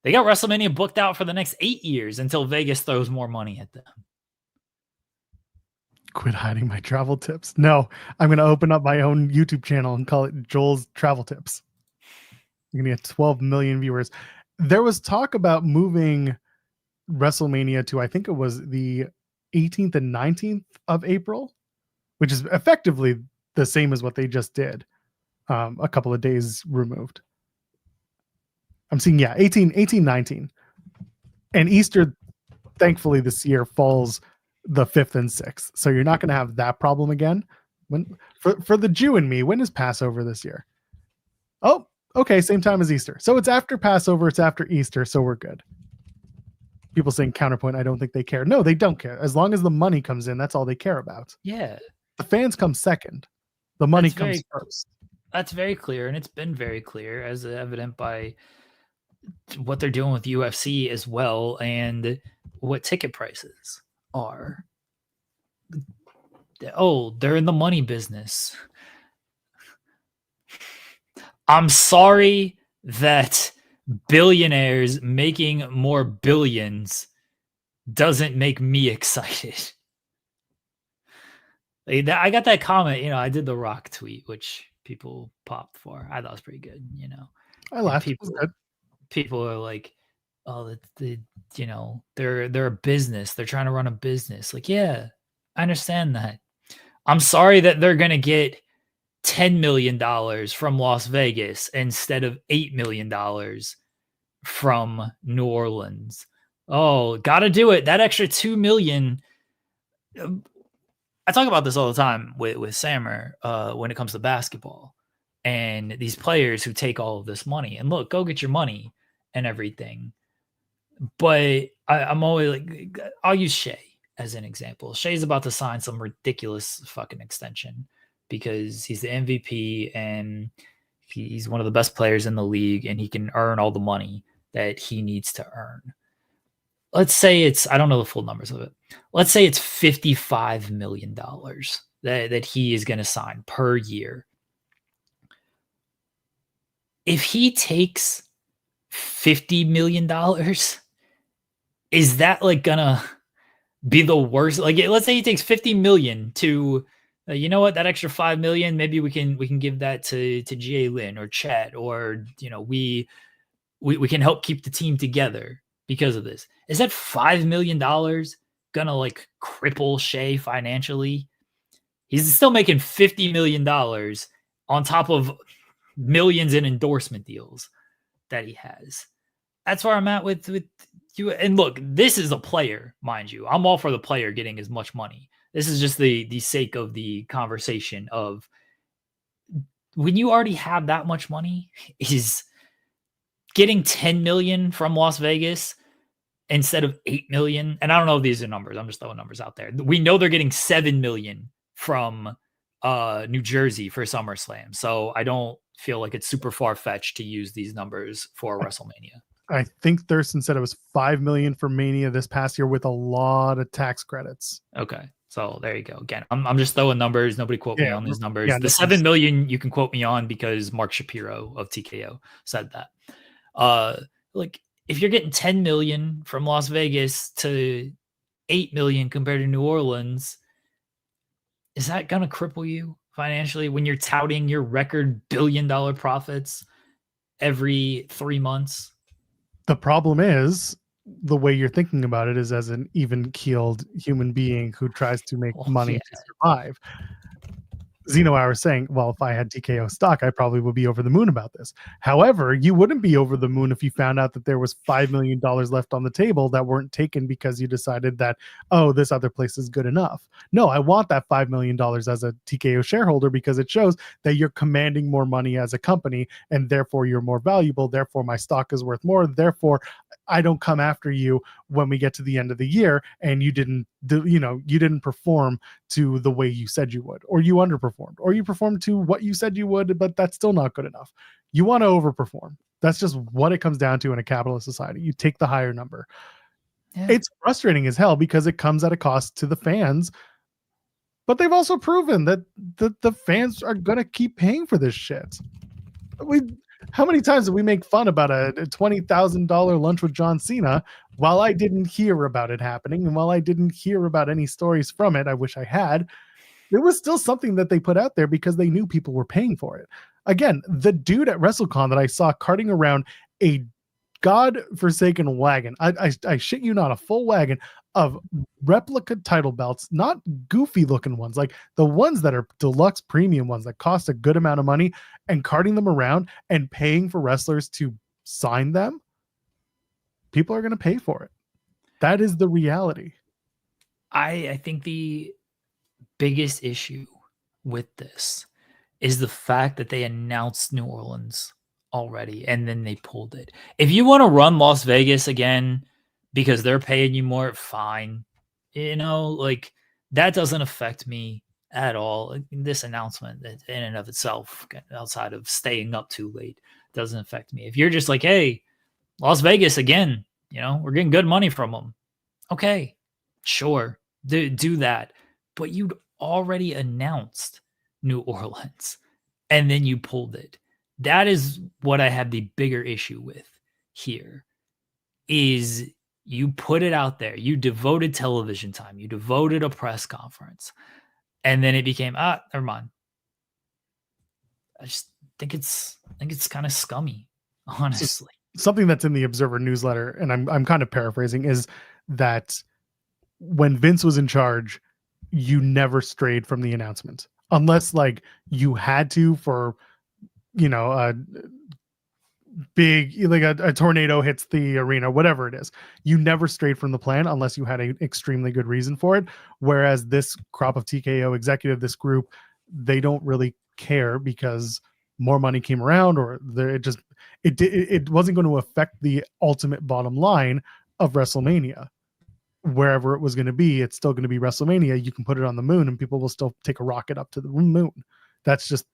they got WrestleMania booked out for the next 8 years until Vegas throws more money at them. Quit hiding my travel tips. No, I'm going to open up my own YouTube channel and call it Joel's Travel Tips. You're going to get 12 million viewers. There was talk about moving WrestleMania to, I think it was the 18th and 19th of April, which is effectively the same as what they just did. A couple of days removed. I'm seeing, 18, 19. And Easter, thankfully, this year falls the 5th and 6th. So you're not going to have that problem again. For the Jew in me, when is Passover this year? Oh, okay, same time as Easter. So it's after Passover, it's after Easter, so we're good. People saying counterpoint, I don't think they care. No, they don't care. As long as the money comes in, that's all they care about. Yeah. The fans come second. The money comes first. That's very clear, and it's been very clear, as evident by what they're doing with UFC as well, and what ticket prices are. Oh, they're in the money business. I'm sorry that billionaires making more billions doesn't make me excited. I got that comment, I did the Rock tweet, which people popped for. I thought it was pretty good, I laughed. People are like, oh, they're a business. They're trying to run a business. Like, yeah, I understand that. I'm sorry that they're going to get $10 million from Las Vegas instead of $8 million from New Orleans. Oh, got to do it. That extra $2 million. I talk about this all the time with Sammer when it comes to basketball and these players who take all of this money. And look, go get your money and everything. But I'm always like, I'll use Shea as an example. Shea's about to sign some ridiculous fucking extension because he's the MVP and he's one of the best players in the league and he can earn all the money that he needs to earn. Let's say I don't know the full numbers of it. Let's say it's $55 million that he is going to sign per year. If he takes $50 million, is that like gonna be the worst? Like, let's say he takes $50 million to, you know what, that extra $5 million, maybe we can give that to Jalen or Chet, or we can help keep the team together because of this. Is that $5 million gonna like cripple Shea financially? He's still making $50 million on top of millions in endorsement deals that he has. That's where I'm at with you. And look, this is a player, mind you. I'm all for the player getting as much money. This is just the sake of the conversation of when you already have that much money, is getting 10 million from Las Vegas instead of 8 million. And I don't know if these are numbers. I'm just throwing numbers out there. We know they're getting 7 million from New Jersey for SummerSlam. So I don't feel like it's super far-fetched to use these numbers for WrestleMania. I think Thurston said it was 5 million for Mania this past year with a lot of tax credits. Okay. So there you go. Again, I'm just throwing numbers. Nobody quote me on these numbers. Yeah, the 7 million you can quote me on because Mark Shapiro of TKO said that. Like, if you're getting 10 million from Las Vegas to 8 million compared to New Orleans, is that going to cripple you financially when you're touting your record $1 billion profits every 3 months? The problem is the way you're thinking about it is as an even-keeled human being who tries to make money to survive. Zeno Hour saying, well, if I had TKO stock, I probably would be over the moon about this. However, you wouldn't be over the moon if you found out that there was $5 million left on the table that weren't taken because you decided that, oh, this other place is good enough. No, I want that $5 million as a TKO shareholder because it shows that you're commanding more money as a company and therefore you're more valuable. Therefore, my stock is worth more. Therefore, I don't come after you when we get to the end of the year and you didn't perform to the way you said you would, or you underperformed, or you performed to what you said you would, but that's still not good enough. You want to overperform. That's just what it comes down to in a capitalist society. You take the higher number. Yeah. It's frustrating as hell because it comes at a cost to the fans, but they've also proven that the fans are going to keep paying for this shit. How many times did we make fun about a $20,000 lunch with John Cena while I didn't hear about it happening and while I didn't hear about any stories from it? I wish I had. It was still something that they put out there because they knew people were paying for it. Again, the dude at WrestleCon that I saw carting around a god-forsaken wagon, I shit you not, a full wagon of replica title belts, not goofy looking ones, like the ones that are deluxe premium ones that cost a good amount of money, and carting them around and paying for wrestlers to sign them. People are going to pay for it. That is the reality. I think the biggest issue with this is the fact that they announced New Orleans already and then they pulled it. If you want to run Las Vegas again because they're paying you more, fine. Like that doesn't affect me at all. This announcement in and of itself, outside of staying up too late, doesn't affect me. If you're just like, hey, Las Vegas again, we're getting good money from them. Okay, sure, do that. But you'd already announced New Orleans and then you pulled it. That is what I have the bigger issue with here is you put it out there. You devoted television time. You devoted a press conference. And then it became, never mind. I just think it's kind of scummy, honestly. Something that's in the Observer newsletter, and I'm kind of paraphrasing, is that when Vince was in charge, you never strayed from the announcement. Unless like you had to for, a big, like a tornado hits the arena, whatever it is. You never strayed from the plan unless you had an extremely good reason for it. Whereas this crop of TKO executive, this group, they don't really care because more money came around, or it wasn't going to affect the ultimate bottom line of WrestleMania. Wherever it was going to be, it's still going to be WrestleMania. You can put it on the moon and people will still take a rocket up to the moon. That's just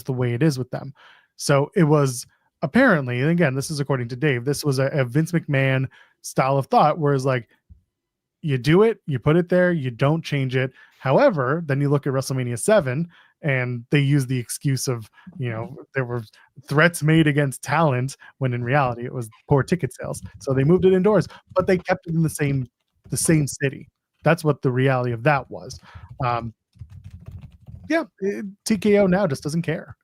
the way it is with them. So it was apparently, and again, this is according to Dave, this was a Vince McMahon style of thought, whereas like you do it, you put it there, you don't change it. However, then you look at WrestleMania 7 and they use the excuse of, there were threats made against talent when in reality it was poor ticket sales. So they moved it indoors, but they kept it in the same city. That's what the reality of that was. TKO now just doesn't care.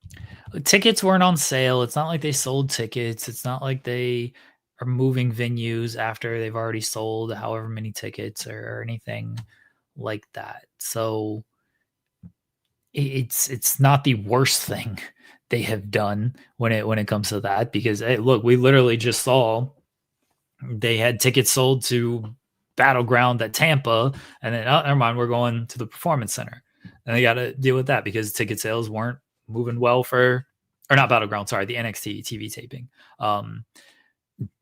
Tickets weren't on sale. It's not like they sold tickets. It's not like they are moving venues after they've already sold however many tickets or anything like that. So it's not the worst thing they have done when it comes to that, because hey, look, we literally just saw they had tickets sold to Battleground at Tampa, and then never mind, we're going to the Performance Center, and they got to deal with that because ticket sales weren't moving well or not Battleground, sorry, the NXT TV taping. And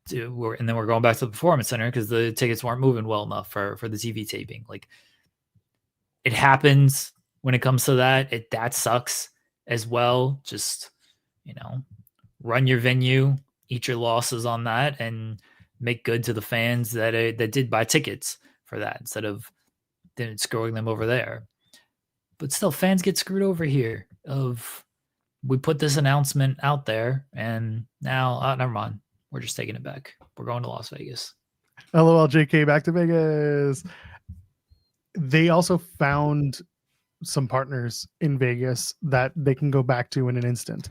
then we're going back to the Performance Center because the tickets weren't moving well enough for the TV taping. Like, it happens when it comes to that. That sucks as well. Just, run your venue, eat your losses on that, and make good to the fans that did buy tickets for that instead of then screwing them over there. But still, fans get screwed over here. We put this announcement out there, and now, never mind. We're just taking it back. We're going to Las Vegas. LOL, JK, back to Vegas. They also found some partners in Vegas that they can go back to in an instant.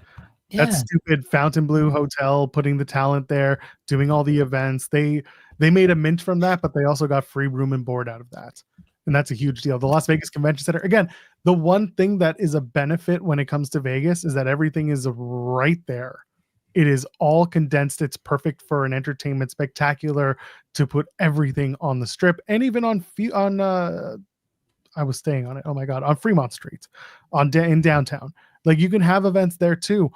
Yeah. That stupid Fontainebleau hotel, putting the talent there, doing all the events. They made a mint from that, but they also got free room and board out of that. And that's a huge deal. The Las Vegas Convention Center, again, the one thing that is a benefit when it comes to Vegas is that everything is right there. It is all condensed. It's perfect for an entertainment spectacular to put everything on the strip, and even on I was staying on it. Oh my God, on Fremont Street, in downtown. Like you can have events there too.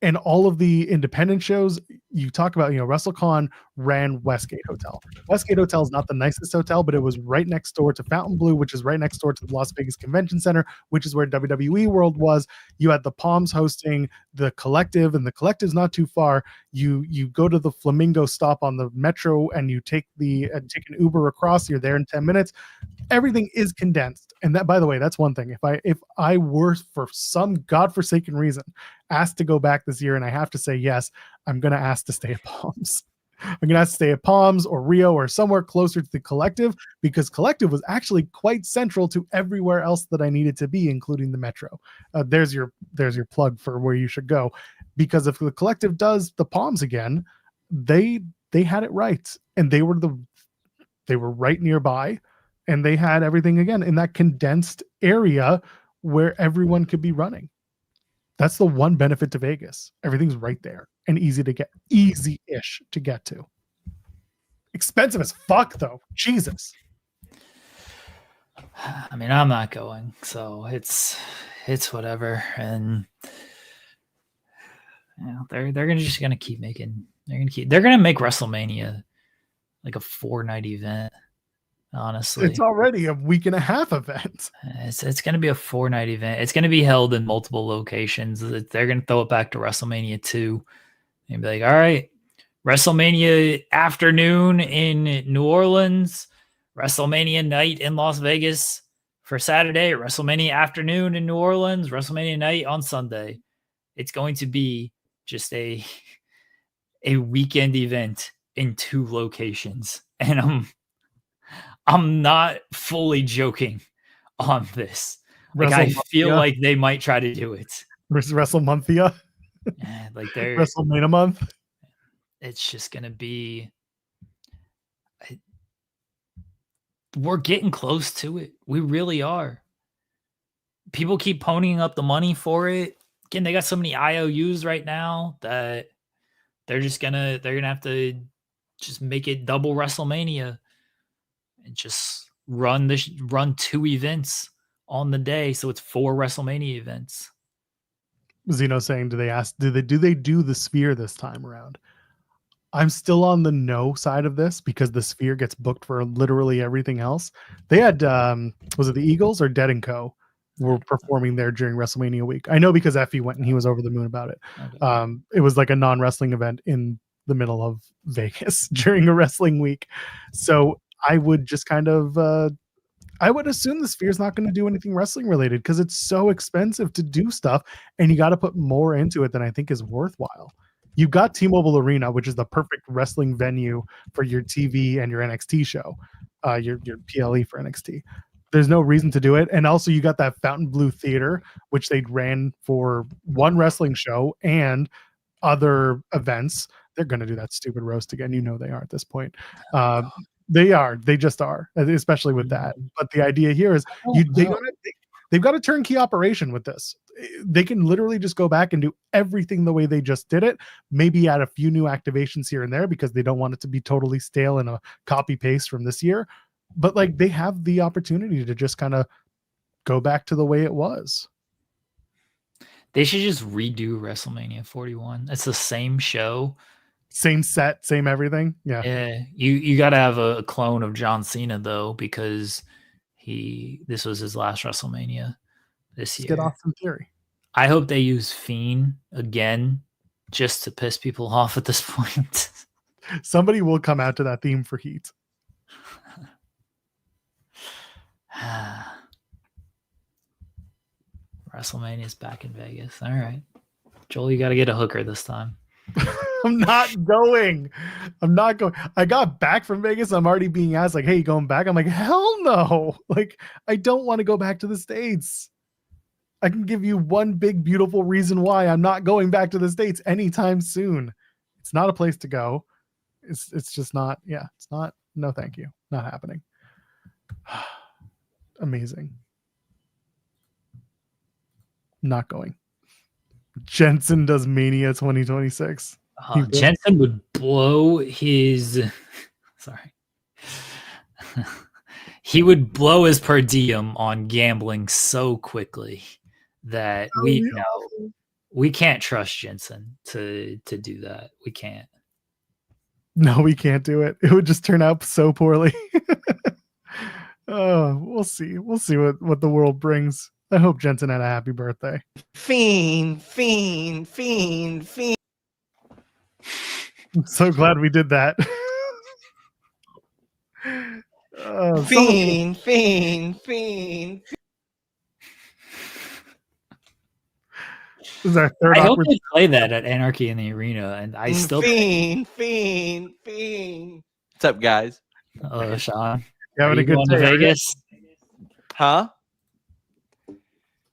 And all of the independent shows you talk about, WrestleCon ran Westgate Hotel. Westgate Hotel is not the nicest hotel, but it was right next door to Fontainebleau, which is right next door to the Las Vegas Convention Center, which is where WWE World was. You had the Palms hosting the Collective, and the Collective's not too far. You go to the Flamingo stop on the Metro, and you take an Uber across. You're there in 10 minutes. Everything is condensed. And that, by the way, that's one thing. If I were, for some godforsaken reason, asked to go back this year and I have to say yes, I'm going to ask to stay at Palms. I'm going to have to stay at Palms or Rio or somewhere closer to the Collective, because Collective was actually quite central to everywhere else that I needed to be, including the Metro. There's your plug for where you should go, because if the Collective does the Palms again, they had it right, and they were right nearby, and they had everything again in that condensed area where everyone could be running. That's the one benefit to Vegas. Everything's right there and easy-ish to get to. Expensive as fuck, though. Jesus. I mean, I'm not going, so it's whatever. And they're gonna keep making. They're gonna make WrestleMania like a 4-night event. Honestly, it's already a week and a half event. It's going to be a 4-night event. It's going to be held in multiple locations. They're going to throw it back to WrestleMania 2 and be like, all right, WrestleMania afternoon in New Orleans, WrestleMania night in Las Vegas for Saturday, WrestleMania afternoon in New Orleans, WrestleMania night on Sunday. It's going to be just a weekend event in 2 locations. And I'm not fully joking on this. Like, I feel like they might try to do it. WrestleManthia? Like they're WrestleMania month? It's just going to be... We're getting close to it. We really are. People keep ponying up the money for it. Again, they got so many IOUs right now that they're gonna have to just make it double WrestleMania. And just run 2 events on the day, so it's 4 WrestleMania events. Zeno saying, do they do the Sphere this time around? I'm still on the no side of this, because the Sphere gets booked for literally everything else. They had was it the Eagles or Dead & Co. were performing there during WrestleMania week? I know because Effie went and he was over the moon about it. Okay. It was like a non-wrestling event in the middle of Vegas during a wrestling week. So I would just kind of, I would assume the Sphere's not going to do anything wrestling related, because it's so expensive to do stuff, and you got to put more into it than I think is worthwhile. You've got T-Mobile Arena, which is the perfect wrestling venue for your TV and your NXT show, your PLE for NXT. There's no reason to do it. And also you got that Fontainebleau Theater, which they ran for one wrestling show and other events. They're going to do that stupid roast again. You know they are at this point. They just are, especially with that. But the idea here is they've got a turnkey operation with this. They can literally just go back and do everything the way they just did it. Maybe add a few new activations here and there, because they don't want it to be totally stale and a copy paste from this year. But like, they have the opportunity to just kind of go back to the way it was. They should just redo WrestleMania 41. It's the same show. Same set, same everything. Yeah. You got to have a clone of John Cena though, because this was his last WrestleMania this year. Get Austin Theory. I hope they use Fiend again just to piss people off at this point. Somebody will come out to that theme for Heat. WrestleMania's back in Vegas. All right. Joel, you got to get a hooker this time. I'm not going. I got back from Vegas. I'm already being asked, like, hey, you going back? I'm like, hell no. Like, I don't want to go back to the States. I can give you one big, beautiful reason why I'm not going back to the States anytime soon. It's not a place to go. It's just not. Yeah, it's not. No, thank you. Not happening. amazing. Not going. Jensen does Mania 2026. Jensen would blow his. Sorry. He would blow his per diem on gambling so quickly that we can't trust Jensen to do that. We can't. No, we can't do it. It would just turn out so poorly. We'll see. We'll see what the world brings. I hope Jensen had a happy birthday. Fiend. I'm so glad we did that. Fiend. This is our third I hope awkward. they play that at Anarchy in the Arena, and I still Fiend. What's up, guys? Hello, Sean. You having a good going to day? Vegas? Huh?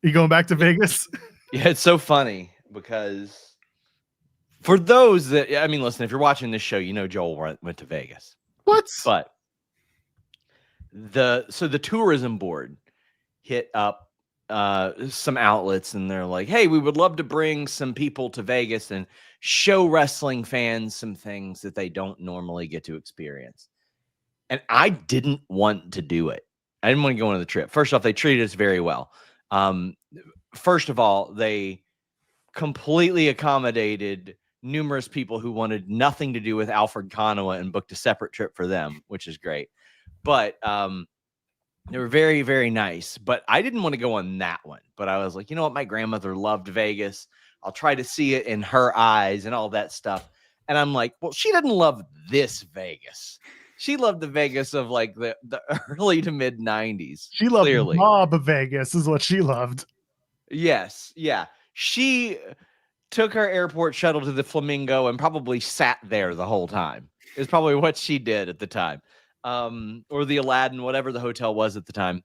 You going back to Vegas? Yeah, it's so funny because for those that, I mean, listen, if you're watching this show, you know Joel went to Vegas. What? But the tourism board hit up some outlets and they're like, hey, we would love to bring some people to Vegas and show wrestling fans some things that they don't normally get to experience. And I didn't want to do it. I didn't want to go on the trip. First off, they treated us very well. First of all, they completely accommodated numerous people who wanted nothing to do with Alfred Konuwa and booked a separate trip for them, which is great. But they were very, very nice. But I didn't want to go on that one. But I was like, you know what? My grandmother loved Vegas. I'll try to see it in her eyes and all that stuff. And I'm like, well, she didn't love this Vegas. She loved the Vegas of like the early to mid 90s. She loved clearly. Mob Vegas is what she loved. Yes. Yeah. She took her airport shuttle to the Flamingo and probably sat there the whole time. Is probably what she did at the time. Or the Aladdin, whatever the hotel was at the time.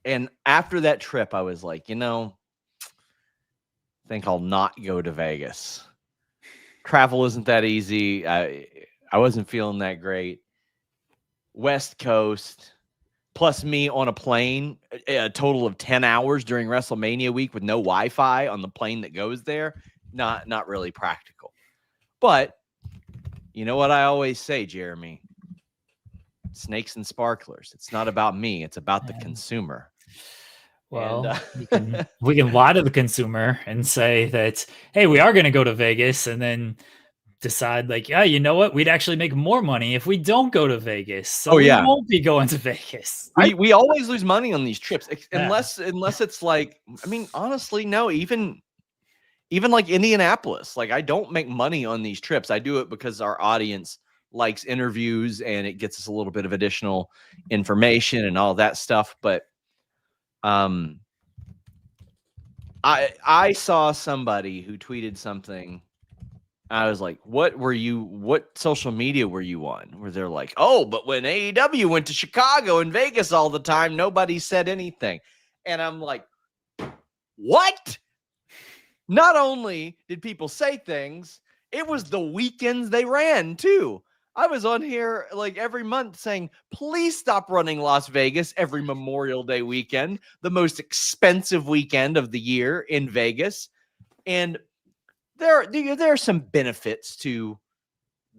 And after that trip, I was like, I think I'll not go to Vegas. Travel isn't that easy. I wasn't feeling that great. West Coast, plus me on a plane, a total of 10 hours during WrestleMania week with no Wi-Fi on the plane that goes there. Not really practical. But you know what I always say, Jeremy? Snakes and sparklers. It's not about me. It's about the consumer. Well, we can lie to the consumer and say that, hey, we are going to go to Vegas, and then decide like, yeah, you know what? We'd actually make more money if we don't go to Vegas. So we won't be going to Vegas. We always lose money on these trips unless it's like, I mean, honestly, no, even like Indianapolis, like I don't make money on these trips. I do it because our audience likes interviews and it gets us a little bit of additional information and all that stuff. But I saw somebody who tweeted something. I was like, what social media were you on? Where they're like, oh, but when AEW went to Chicago and Vegas all the time, nobody said anything. And I'm like, what? Not only did people say things, it was the weekends they ran too. I was on here like every month saying, please stop running Las Vegas every Memorial Day weekend, the most expensive weekend of the year in Vegas. And there are some benefits to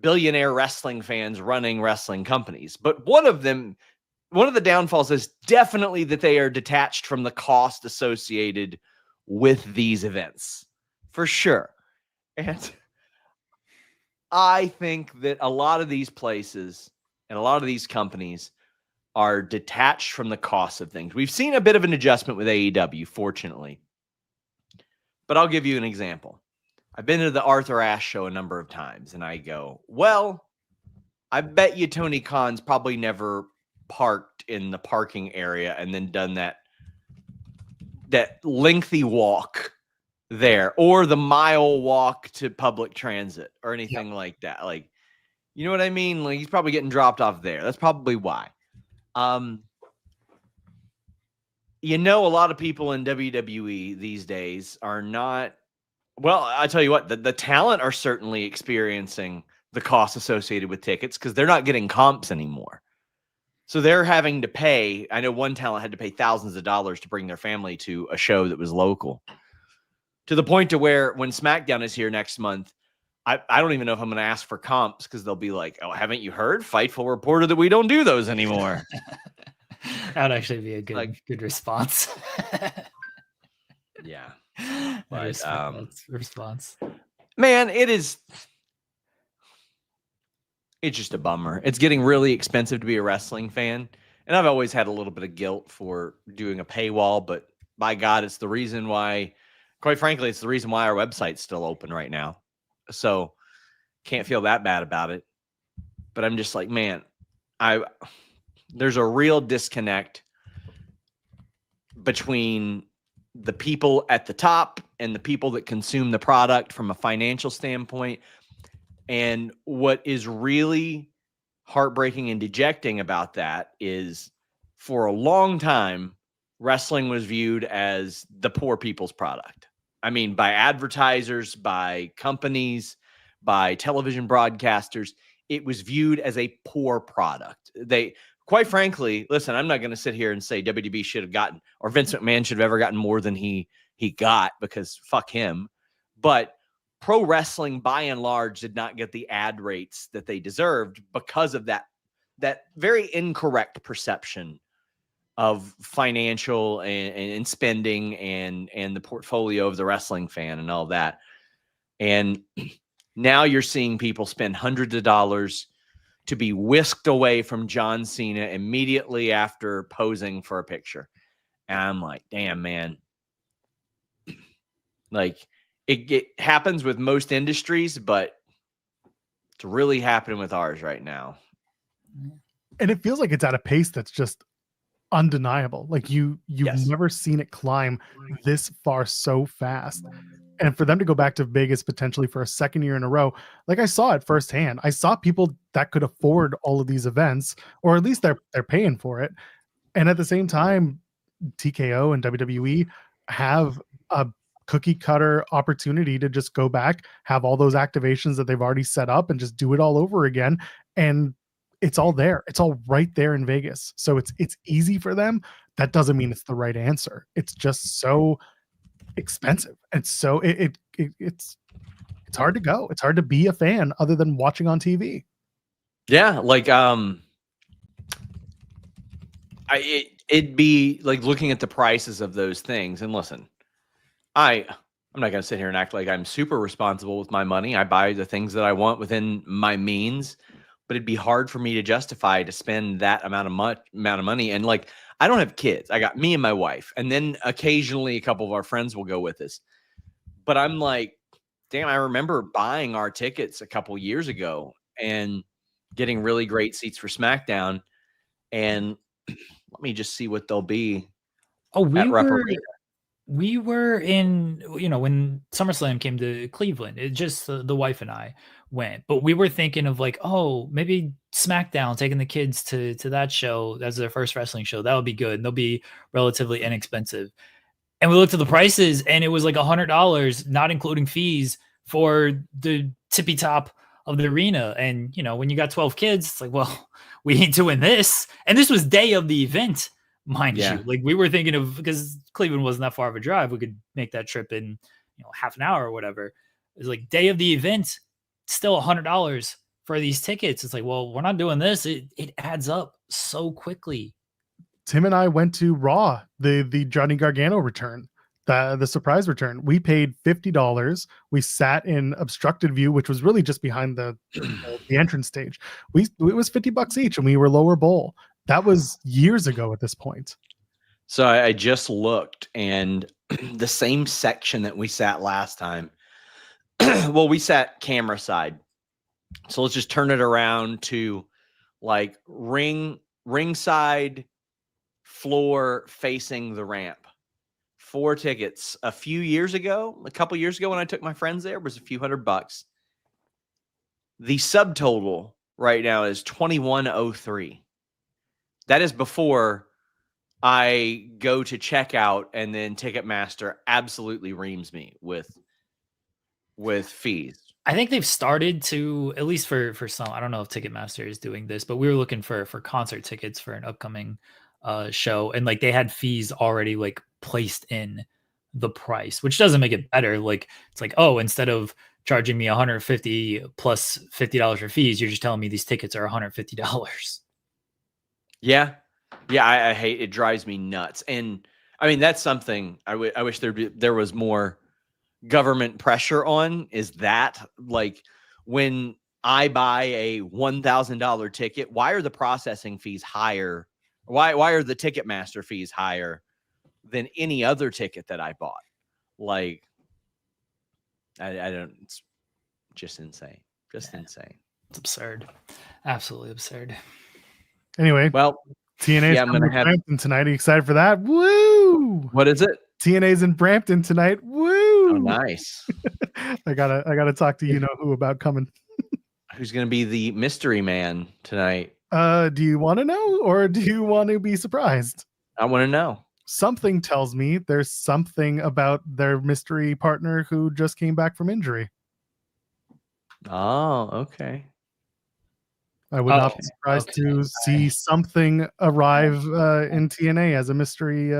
billionaire wrestling fans running wrestling companies, but one of the downfalls is definitely that they are detached from the cost associated with these events, for sure. And I think that a lot of these places and a lot of these companies are detached from the cost of things. We've seen a bit of an adjustment with AEW, fortunately, but I'll give you an example. I've been to the Arthur Ashe show a number of times, and I go, well, I bet you Tony Khan's probably never parked in the parking area and then done that lengthy walk there, or the mile walk to public transit or anything like that. Like, you know what I mean? Like, he's probably getting dropped off there. That's probably why. A lot of people in WWE these days are not. Well, I tell you what, the talent are certainly experiencing the costs associated with tickets because they're not getting comps anymore. So they're having to pay. I know one talent had to pay thousands of dollars to bring their family to a show that was local, to the point to where when SmackDown is here next month, I don't even know if I'm going to ask for comps, because they'll be like, oh, haven't you heard? Fightful reported that we don't do those anymore. That would actually be a good Like- good response. Yeah. I But, respect that response. Man, it's just a bummer. It's getting really expensive to be a wrestling fan. And I've always had a little bit of guilt for doing a paywall, but by God, it's the reason why, quite frankly, it's the reason why our website's still open right now. So can't feel that bad about it. But I'm just like, man, there's a real disconnect between the people at the top and the people that consume the product from a financial standpoint. And what is really heartbreaking and dejecting about that is, for a long time, wrestling was viewed as the poor people's product. I mean, by advertisers, by companies, by television broadcasters, it was viewed as a poor product. They, quite frankly, listen, I'm not going to sit here and say WWE should have gotten, or Vince McMahon should have ever gotten more than he got, because fuck him. But pro wrestling, by and large, did not get the ad rates that they deserved because of that very incorrect perception of financial and spending and the portfolio of the wrestling fan and all that. And now you're seeing people spend hundreds of dollars to be whisked away from John Cena immediately after posing for a picture. And I'm like, damn, man. Like, it happens with most industries, but it's really happening with ours right now. And it feels like it's at a pace that's just undeniable. Like you've Yes. never seen it climb this far so fast. And for them to go back to Vegas potentially for a second year in a row, like I saw it firsthand. I saw people that could afford all of these events, or at least they're paying for it. And at the same time, TKO and WWE have a cookie cutter opportunity to just go back, have all those activations that they've already set up, and just do it all over again. And it's all there. It's all right there in Vegas. So it's easy for them. That doesn't mean it's the right answer. It's just so expensive. And so it's hard to go. It's hard to be a fan other than watching on TV. Yeah, like it'd be like looking at the prices of those things. And listen, I'm not going to sit here and act like I'm super responsible with my money. I buy the things that I want within my means, but it'd be hard for me to justify to spend that amount of money. And like, I don't have kids. I got me and my wife, and then occasionally a couple of our friends will go with us. But I'm like, damn, I remember buying our tickets a couple years ago and getting really great seats for SmackDown. And let me just see what they'll be. Oh, Reparation. we were in, when SummerSlam came to Cleveland, it just the wife and I went, but we were thinking of like, oh, maybe SmackDown, taking the kids to that show as their first wrestling show. That would be good. And they'll be relatively inexpensive. And we looked at the prices, and it was like $100, not including fees, for the tippy top of the arena. And, when you got 12 kids, it's like, well, we need to win this. And this was day of the event, mind you. Like, we were thinking of, because Cleveland wasn't that far of a drive, we could make that trip in, half an hour or whatever. It was like day of the event, still $100 for these tickets. It's like, well, we're not doing this. It adds up so quickly. Tim and I went to Raw, the Johnny Gargano return, the surprise return. We paid $50. We sat in obstructed view, which was really just behind the entrance stage. It was $50 each, and we were lower bowl. That was years ago at this point. So I just looked, and the same section that we sat last time. Well, we sat camera side. So let's just turn it around to like ringside floor facing the ramp. 4 tickets a couple years ago when I took my friends there, was a few $100. The subtotal right now is $21.03. That is before I go to checkout, and then Ticketmaster absolutely reams me with fees. I think they've started to, at least for some. I don't know if Ticketmaster is doing this, but we were looking for concert tickets for an upcoming show, and like they had fees already like placed in the price, which doesn't make it better. Like it's like, oh, instead of charging me 150 plus $50 for fees, you're just telling me these tickets are $150. Yeah. I hate it. Drives me nuts. And I mean, that's something I wish there was more government pressure on, is that like when I buy a $1,000 ticket, why are the processing fees higher? Why are the Ticketmaster fees higher than any other ticket that I bought? Like, I don't, it's just insane. Insane. It's absurd. Absolutely absurd. Anyway, well, TNA's I'm coming gonna to have. Brampton tonight. Are you excited for that? Woo! What is it? TNA's in Brampton tonight. Woo! Oh, nice. I gotta talk to who about coming. Who's gonna be the mystery man tonight? Do you want to know, or do you want to be surprised? I want to know. Something tells me there's something about their mystery partner who just came back from injury. Oh, okay. I would not be surprised to see something arrive in TNA as a mystery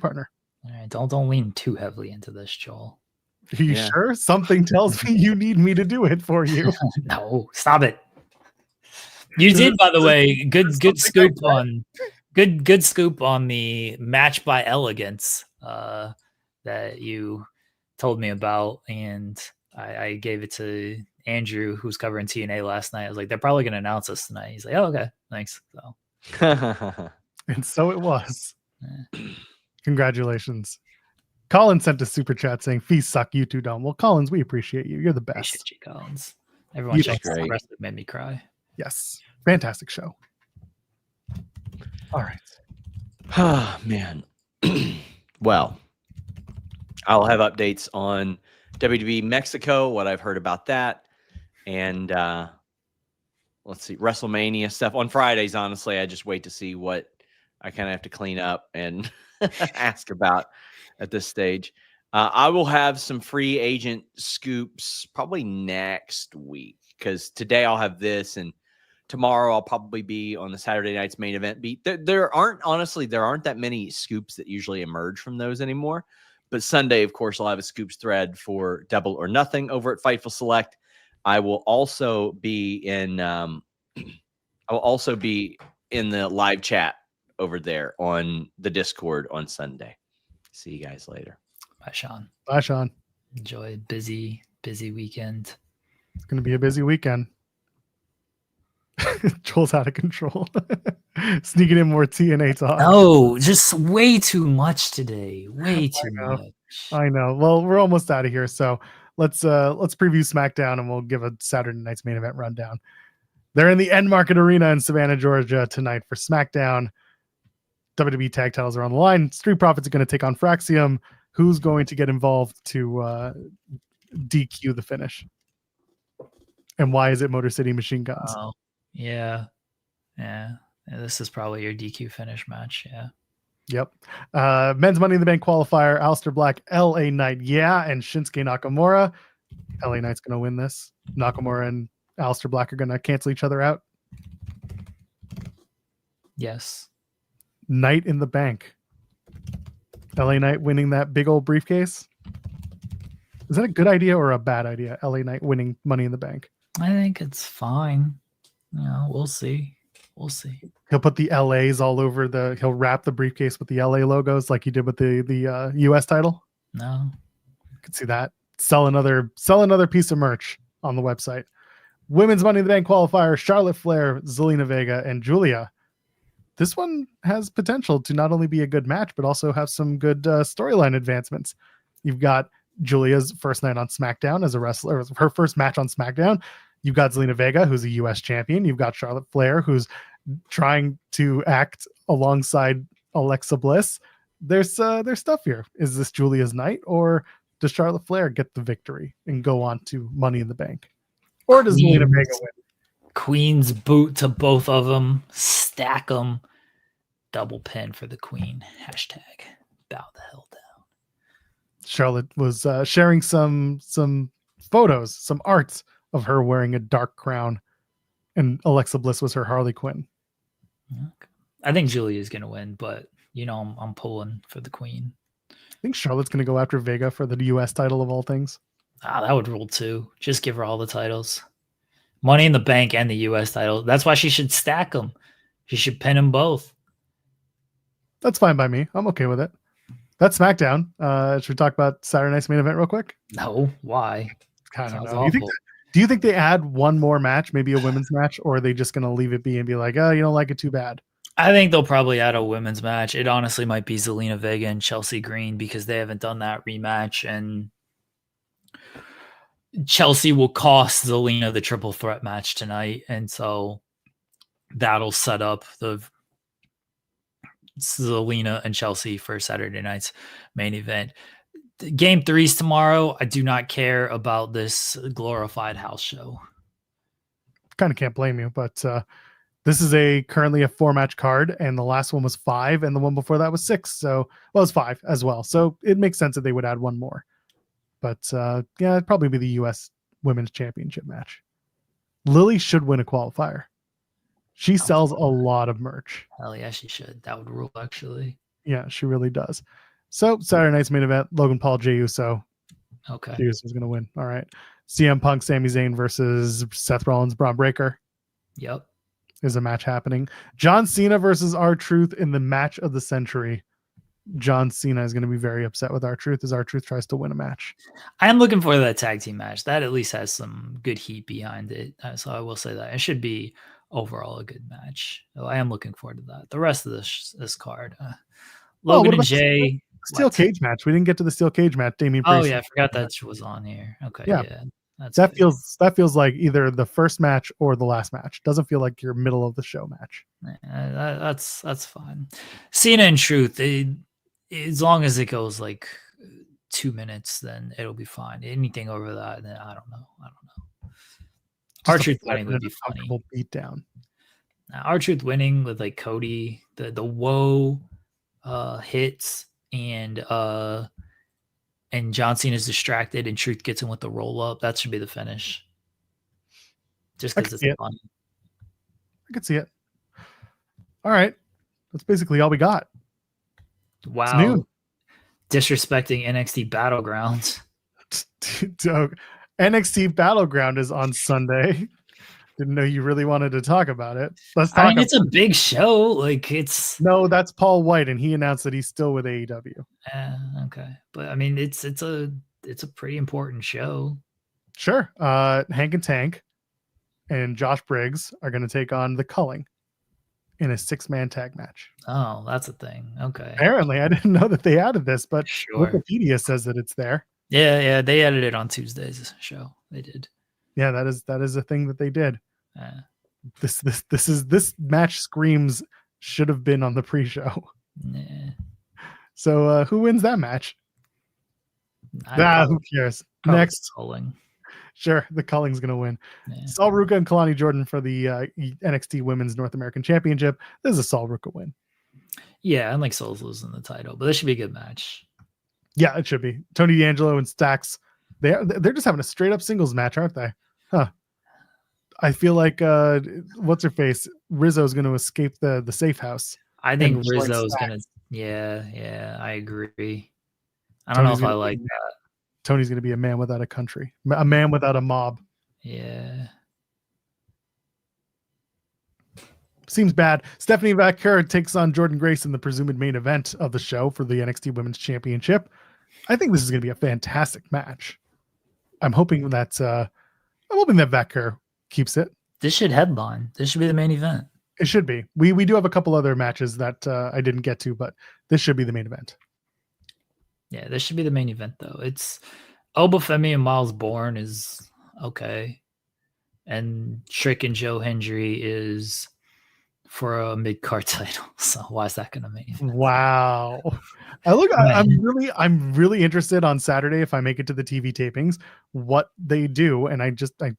partner. All right, don't lean too heavily into this, Joel. Are you sure? Something tells me you need me to do it for you. No, stop it. You did, by the way. Good scoop on good scoop on the match by elegance that you told me about, and I gave it to Andrew, who's covering TNA last night. I was like, they're probably going to announce us tonight. He's like, oh, okay, thanks. So, and so it was. Congratulations. Colin sent a super chat saying, "Fees suck, you two don't." Well, Collins, we appreciate you. You're the best. Appreciate you, Collins. Everyone check out the rest. It made me cry. Yes, fantastic show. All right. Oh man. Well, I'll have updates on WWE Mexico, what I've heard about that, and let's see, WrestleMania stuff on Fridays. Honestly, I just wait to see what I kind of have to clean up and ask about at this stage. I will have some free agent scoops probably next week, because today I'll have this, and tomorrow I'll probably be on the Saturday night's main event beat. There aren't that many scoops that usually emerge from those anymore. But Sunday, of course, I'll have a scoops thread for Double or Nothing over at Fightful Select. I will also be in the live chat over there on the Discord on Sunday. See you guys later. Bye, Sean. Bye, Sean. Enjoy a busy weekend. It's going to be a busy weekend. Joel's out of control. Sneaking in more TNA talk. Oh, just way too much today. Way too much. I know. Well, we're almost out of here, so let's preview SmackDown, and we'll give a Saturday night's main event rundown. They're in the End Market Arena in Savannah, Georgia tonight for SmackDown. WWE tag titles are on the line. Street Profits are going to take on Fraxium. Who's going to get involved to DQ the finish? And why is it Motor City Machine Guns? Oh, yeah. This is probably your DQ finish match. Yeah. Yep. Men's Money in the Bank qualifier: Aleister Black, LA Knight, and Shinsuke Nakamura. LA Knight's going to win this. Nakamura and Aleister Black are going to cancel each other out. Yes. Knight in the Bank. LA Knight winning that big old briefcase. Is that a good idea or a bad idea? LA Knight winning Money in the Bank. I think it's fine. We'll see. He'll put the LAs all over he'll wrap the briefcase with the LA logos like he did with the US title. No. I could see that. Sell another piece of merch on the website. Women's Money in the Bank qualifier: Charlotte Flair, Zelina Vega, and Julia. This one has potential to not only be a good match, but also have some good storyline advancements. You've got Julia's first night on SmackDown as a wrestler, her first match on SmackDown. You've got Zelina Vega, who's a US champion. You've got Charlotte Flair, who's trying to act alongside Alexa Bliss. There's stuff here. Is this Julia's night, or does Charlotte Flair get the victory and go on to Money in the Bank? Or does Zelina Vega win? Queen's boot to both of them. Stack them. Double pin for the Queen. Hashtag bow the hell down. Charlotte was sharing some photos, some arts of her wearing a dark crown, and Alexa Bliss was her Harley Quinn. Okay. I think Julia's gonna win, but I'm pulling for the Queen. I think Charlotte's going to go after Vega for the U.S. title of all things. That would rule too. Just give her all the titles. Money in the Bank and the U.S. title. That's why she should stack them. She should pin them both. That's fine by me. I'm okay with it. That's SmackDown. Should we talk about Saturday night's main event real quick? No, why? I don't Sounds know. Do you think they add one more match, maybe a women's match, or are they just going to leave it be and be like, oh, you don't like it too bad? I think they'll probably add a women's match. It honestly might be Zelina Vega and Chelsea Green because they haven't done that rematch, and Chelsea will cost Zelina the triple threat match tonight, and so that'll set up the Zelina and Chelsea for Saturday night's main event. Game 3's tomorrow. I do not care about this glorified house show. Kind of can't blame you, but this is currently a 4-match card, and the last one was 5, and the one before that was 6. So, well, it was 5 as well. So it makes sense that they would add one more. But yeah, it'd probably be the U.S. Women's Championship match. Lily should win a qualifier. She sells a lot of merch. Hell yeah, she should. That would rule, actually. Yeah, she really does. So Saturday night's main event: Logan Paul, Jey Uso. Okay. Jey Uso's going to win. All right. CM Punk, Sami Zayn versus Seth Rollins, Braun Breaker. Yep. Is a match happening. John Cena versus R-Truth in the match of the century. John Cena is going to be very upset with R-Truth as R-Truth tries to win a match. I am looking for that tag team match. That at least has some good heat behind it. So I will say that it should be overall a good match. So I am looking forward to that. The rest of this card, Logan and Jay. Steel cage match. We didn't get to the steel cage match. Damien Priest. Oh yeah, I forgot that was on here. Okay, yeah. That feels like either the first match or the last match. Doesn't feel like your middle of the show match. That's fine. Cena and Truth, as long as it goes like 2 minutes, then it'll be fine. Anything over that, then I don't know. R-Truth winning would be funny. Beat down. R-Truth winning with like Cody, the woe hits, and John Cena's distracted and Truth gets him with the roll up. That should be the finish. Just because it's fun. I could see it. All right. That's basically all we got. Wow. Disrespecting NXT Battleground. NXT Battleground is on Sunday. Didn't know you really wanted to talk about it. Let's talk. I mean, it's a big show. Like no, that's Paul White, and he announced that he's still with AEW. Okay, but I mean, it's a pretty important show. Sure. Hank and Tank and Josh Briggs are going to take on the Culling in a 6-man tag match. Oh, that's a thing. Okay. Apparently, I didn't know that they added this, but sure. Wikipedia says that it's there. Yeah, they added it on Tuesday's show. They did. Yeah, that is a thing that they did. This match screams should have been on the pre-show. Yeah. So who wins that match? Who cares? Next. Culling. Sure, the Culling's gonna win. Yeah. Sol Ruka and Kalani Jordan for the NXT Women's North American Championship. This is a Sol Ruka win. Yeah, and like Sol's losing the title, but this should be a good match. Yeah, it should be. Tony D'Angelo and Stax. They're just having a straight up singles match, aren't they? Huh. I feel like what's her face? Rizzo's going to escape the safe house. I think Rizzo's going to. Yeah, I agree. I don't know if I like that. Tony's going to be a man without a country, a man without a mob. Yeah. Seems bad. Stephanie Vaquer takes on Jordan Grace in the presumed main event of the show for the NXT Women's Championship. I think this is going to be a fantastic match. I'm hoping that Vaquer keeps it. This should headline. This should be the main event. It should be. We do have a couple other matches that I didn't get to, but this should be the main event. Yeah, this should be the main event, though. It's Obafemi and Miles Bourne is okay. And Trick and Joe Hendry is for a mid-card title. So why is that going to mean? Wow. I'm really interested on Saturday, if I make it to the TV tapings, what they do. And I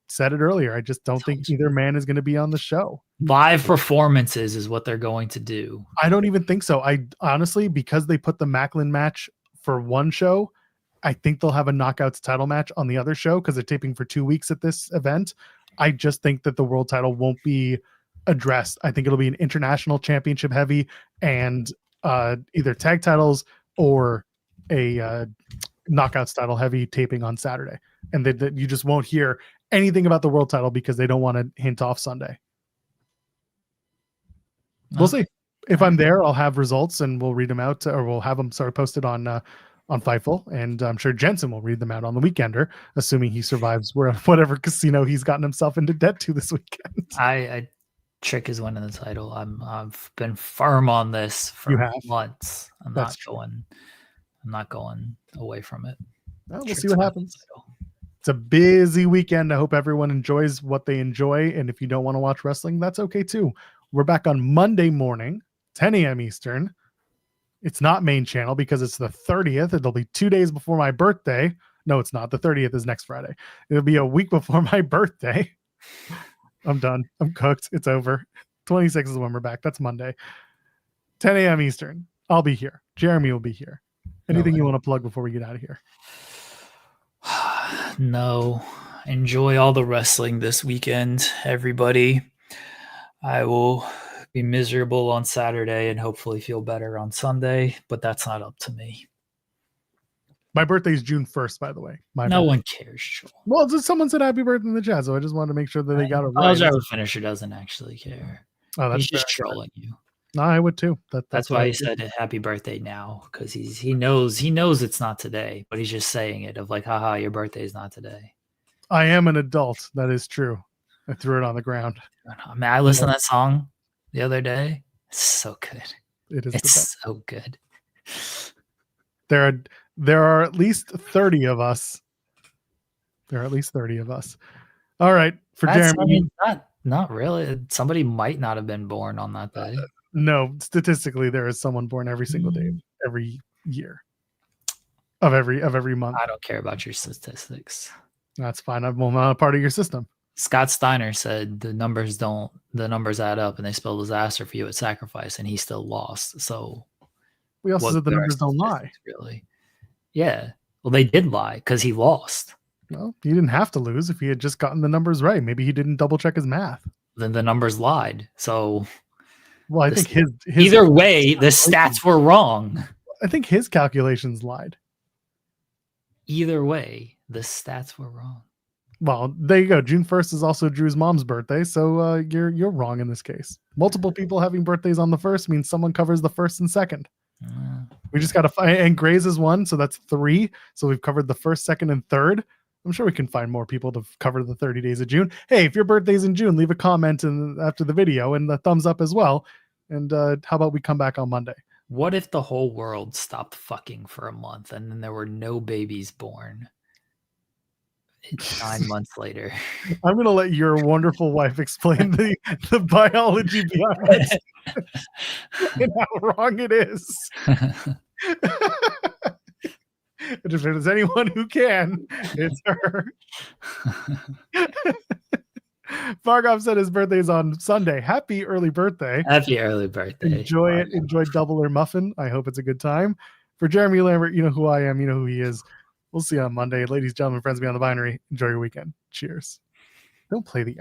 said it earlier. I just don't think either man is going to be on the show. Live performances is what they're going to do. I don't even think so. I honestly, because they put the Macklin match for one show I think they'll have a Knockouts title match on the other show because they're taping for 2 weeks at this event. I just think that the world title won't be addressed. I think it'll be an international championship heavy and either tag titles or a Knockouts title heavy taping on Saturday. And that you just won't hear anything about the world title because they don't want to hint off Sunday. We'll see. If I'm there, I'll have results and we'll read them out, or we'll have them posted on Fightful, and I'm sure Jensen will read them out on the Weekender, assuming he survives whatever casino he's gotten himself into debt to this weekend. Trick is winning the title. I've been firm on this for months. I'm not going away from it. Well, we'll see what happens. It's a busy weekend. I hope everyone enjoys what they enjoy, and if you don't want to watch wrestling, that's okay too. We're back on Monday morning, 10 a.m. Eastern. It's not main channel because it's the 30th. It'll be 2 days before my birthday. No, it's not. The 30th is next Friday. It'll be a week before my birthday. I'm done. I'm cooked. It's over. 26th is when we're back. That's Monday. 10 a.m. Eastern. I'll be here. Jeremy will be here. Anything you want to plug before we get out of here? No. Enjoy all the wrestling this weekend, everybody. I will be miserable on Saturday and hopefully feel better on Sunday, but that's not up to me. My birthday is June 1st, by the way. No one cares, Joel. Well, someone said happy birthday in the chat, so I just wanted to make sure that they got it right. Driver Finisher doesn't actually care. Oh, He's just trolling you. No, I would too. That's why he said happy birthday now, because he knows it's not today, but he's just saying it of like, haha, your birthday is not today. I am an adult. That is true. I threw it on the ground. I mean, I listened to that song the other day. It's so good. It's so good. There are at least 30 of us. All right. For Jeremy. Not really. Somebody might not have been born on that day. No, statistically, there is someone born every single day, every year of every month. I don't care about your statistics. That's fine. I'm not a part of your system. Scott Steiner said the numbers add up and they spell disaster for you at Sacrifice, and he still lost. So we also said the numbers don't lie. Really? Yeah. Well, they did lie because he lost. Well, he didn't have to lose if he had just gotten the numbers right. Maybe he didn't double check his math. Then the numbers lied. So, well, I think his either way, the stats were wrong. I think his calculations lied. Either way, the stats were wrong. Well, there you go. June 1st is also Drew's mom's birthday, so you're wrong in this case. Multiple people having birthdays on the 1st means someone covers the 1st and 2nd. We just got to find, and Gray's is 1, so that's 3. So we've covered the 1st, 2nd, and 3rd. I'm sure we can find more people to cover the 30 days of June. Hey, if your birthday's in June, leave a comment after the video and the thumbs up as well. And how about we come back on Monday? What if the whole world stopped fucking for a month and then there were no babies born? It's 9 months later. I'm going to let your wonderful wife explain the biology behind this and how wrong it is. If there's anyone who can, it's her. Fargov said his birthday is on Sunday. Happy early birthday. Happy early birthday. Enjoy it. Enjoy Double or Muffin. I hope it's a good time. For Jeremy Lambert, you know who I am. You know who he is. We'll see you on Monday. Ladies, gentlemen, friends beyond the binary. Enjoy your weekend. Cheers. Don't play the